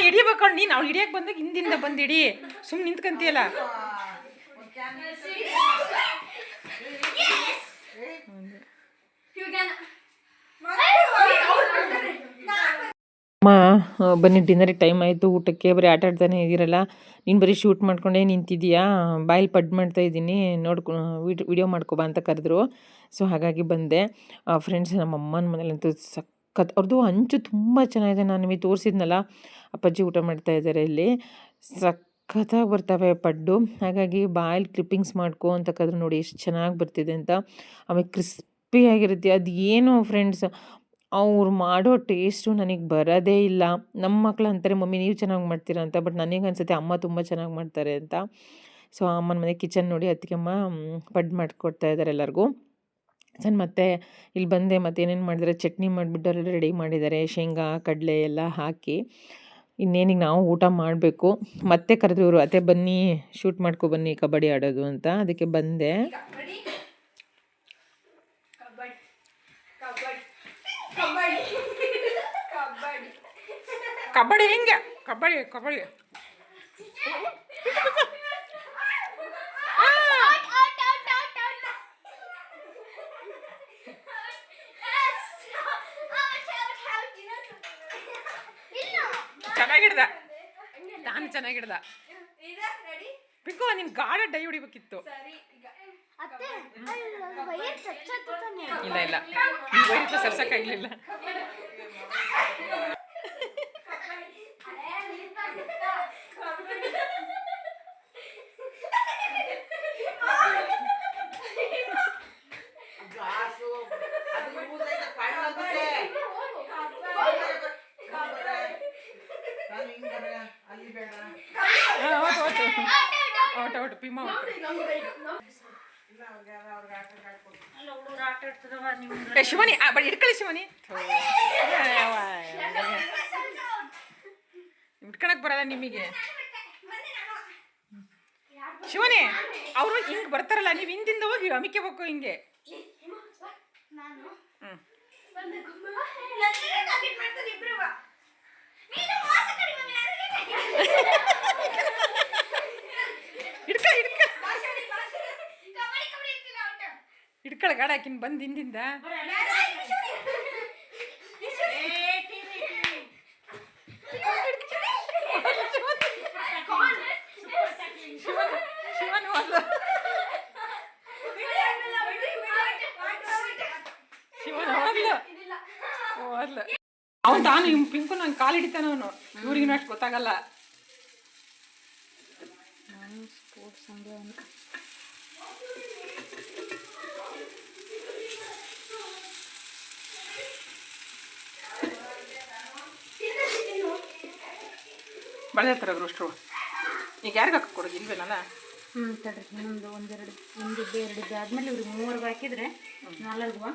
ಹಿಡಿಬೇಕು ನೀನು. ಅವ್ಳು ಹಿಡಿಯಕ್ಕೆ ಬಂದಾಗ ಹಿಂದಿಂದ ಬಂದು ಹಿಡಿ, ಸುಮ್ಮನೆ ನಿಂತ್ಕೊಂತೀಯಲ್ಲ. ಅಮ್ಮ ಬನ್ನಿ, ಡಿನ್ನರಿಗೆ ಟೈಮ್ ಆಯಿತು, ಊಟಕ್ಕೆ. ಬರೀ ಆಟ ಆಡ್ತಾನೆ ಇದ್ದೀರಲ್ಲ, ನೀನು ಬರೀ ಶೂಟ್ ಮಾಡ್ಕೊಂಡೇ ನಿಂತಿದ್ದೀಯಾ, ಬಾಯಲ್ಲಿ ಪಡ್ ಮಾಡ್ತಾ ಇದ್ದೀನಿ, ವಿಡಿಯೋ ಮಾಡ್ಕೊಬಾ ಅಂತ ಕರೆದ್ರು. ಸೊ ಹಾಗಾಗಿ ಬಂದೆ. ಫ್ರೆಂಡ್ಸ್, ನಮ್ಮ ಅಮ್ಮನ ಮನೇಲಂತೂ ಸಖತ್, ಅವ್ರದ್ದು ಹಂಚು ತುಂಬ ಚೆನ್ನಾಗಿದೆ. ನಾನು ನಿಮಗೆ ತೋರಿಸಿದ್ನಲ್ಲ, ಅಪ್ಪಾಜಿ ಊಟ ಮಾಡ್ತಾ ಇದ್ದಾರೆ ಇಲ್ಲಿ. ಸಖತ್ತಾಗಿ ಬರ್ತವೆ ಪಡ್ಡು. ಹಾಗಾಗಿ ಬಾಯಲ್ಲಿ ಕ್ಲಿಪ್ಪಿಂಗ್ಸ್ ಮಾಡ್ಕೊ ಅಂತ ಕರೆದ್ರು. ನೋಡಿ ಎಷ್ಟು ಚೆನ್ನಾಗಿ ಬರ್ತಿದೆ ಅಂತ. ಆಮೇಲೆ ಕ್ರಿಸ್ಪಿಯಾಗಿರುತ್ತೆ. ಅದು ಏನು ಫ್ರೆಂಡ್ಸ್, ಅವ್ರು ಮಾಡೋ ಟೇಸ್ಟು ನನಗೆ ಬರೋದೇ ಇಲ್ಲ. ನಮ್ಮ ಮಕ್ಳು ಅಂತಾರೆ, ಮಮ್ಮಿ ನೀವು ಚೆನ್ನಾಗಿ ಮಾಡ್ತೀರಾ ಅಂತ. ಬಟ್ ನನಗೆ ಅನಿಸುತ್ತೆ ಅಮ್ಮ ತುಂಬ ಚೆನ್ನಾಗಿ ಮಾಡ್ತಾರೆ ಅಂತ. ಸೊ ಅಮ್ಮನ ಮನೆ ಕಿಚನ್ ನೋಡಿ, ಅದಕ್ಕೆಮ್ಮ ಪಡ್ ಮಾಡಿಕೊಡ್ತಾ ಇದ್ದಾರೆ ಎಲ್ಲರಿಗೂ. ಸಣ್ಣ ಮತ್ತೆ ಇಲ್ಲಿ ಬಂದೆ. ಮತ್ತೆ ಏನೇನು ಮಾಡಿದರೆ, ಚಟ್ನಿ ಮಾಡಿಬಿಟ್ಟು ಎಲ್ಲ ರೆಡಿ ಮಾಡಿದ್ದಾರೆ, ಶೇಂಗಾ ಕಡಲೆ ಎಲ್ಲ ಹಾಕಿ. ಇನ್ನೇನಿಗೆ ನಾವು ಊಟ ಮಾಡಬೇಕು. ಮತ್ತೆ ಕರೆದ್ರು ಇವರು, ಅತ್ತೆ ಬನ್ನಿ ಶೂಟ್ ಮಾಡ್ಕೊ ಬನ್ನಿ ಕಬಡ್ಡಿ ಆಡೋದು ಅಂತ. ಅದಕ್ಕೆ ಬಂದೆ. ಕಬಡ್ಡಿ ಹೆಂಗೆ? ಕಬಡ್ಡಿ ಚೆನ್ನಾಗಿಡ್ದ, ನಾನು ಚೆನ್ನಾಗಿಡ್ದ. ಪಿಂಕು, ನಿನ್ ಗಾಢ ಡೈ ಹೊಡಿಬೇಕಿತ್ತು. ಇಲ್ಲ ಸರ್ಸಕ್ಕಾಗ್ಲಿಲ್ಲ. ಹಿಂಗರ ಅಲ್ಲಿ ಬೇಡ. ಔಟ್ ಪಿಮ್ಮ ಔಟ್. ಇಲ್ಲ ಅವ್ರಿಗೆ ಆಟಕ್ಕೆ ಹಾಕ್ಕೊಡು. ಶಿವನಿ ಬಟ್ ಇಟ್ಕೊಳ್ಳಿ ಶಿವನಿ. ಇಟ್ಕೊಳಕ್ ಬರಲ್ಲ ನಿಮಗೆ ಶಿವನಿ. ಅವರು ಹಿಂಗೆ ಬರ್ತಾರಲ್ಲ, ನೀವು ಹಿಂದಿಂದ ಹೋಗಿ ಅಮಿಕೆಬೇಕು ಹಿಂಗೆ. ಇಟ್ಕೊಳ ಗಾಡ ಹಾಕಿನ ಬಂದು ಹಿಂದಿಂದ. ಶಿವನ್ ಹೋದ್ಲು. ಶಿವನ್ ಹೋದ್ಲು. ಅವನು ತಾನು ಇವ್ ಪಿಂಕು ನಂಗೆ ಕಾಲು ಹಿಡಿತಾನ. ಅವನು ಇವ್ರಿಗಿನ ಅಷ್ಟು ಗೊತ್ತಾಗಲ್ಲ. ಸ್ಪೋರ್ಟ್ಸ್ ಹಂಗೆ ಅವನು. ಬಳೆ ಥರ ಅಷ್ಟು. ಈಗ ಯಾರಿಗೆ ಹಾಕಿ ಕೊಡೋದು ಇಲ್ವೇನಲ್ಲ? ತಡ್ರಿ ಇನ್ನೊಂದು ಒಂದೆರಡು ಆದ್ಮೇಲೆ ಇವ್ರಿಗೆ 3 ಹಾಕಿದ್ರೆ 4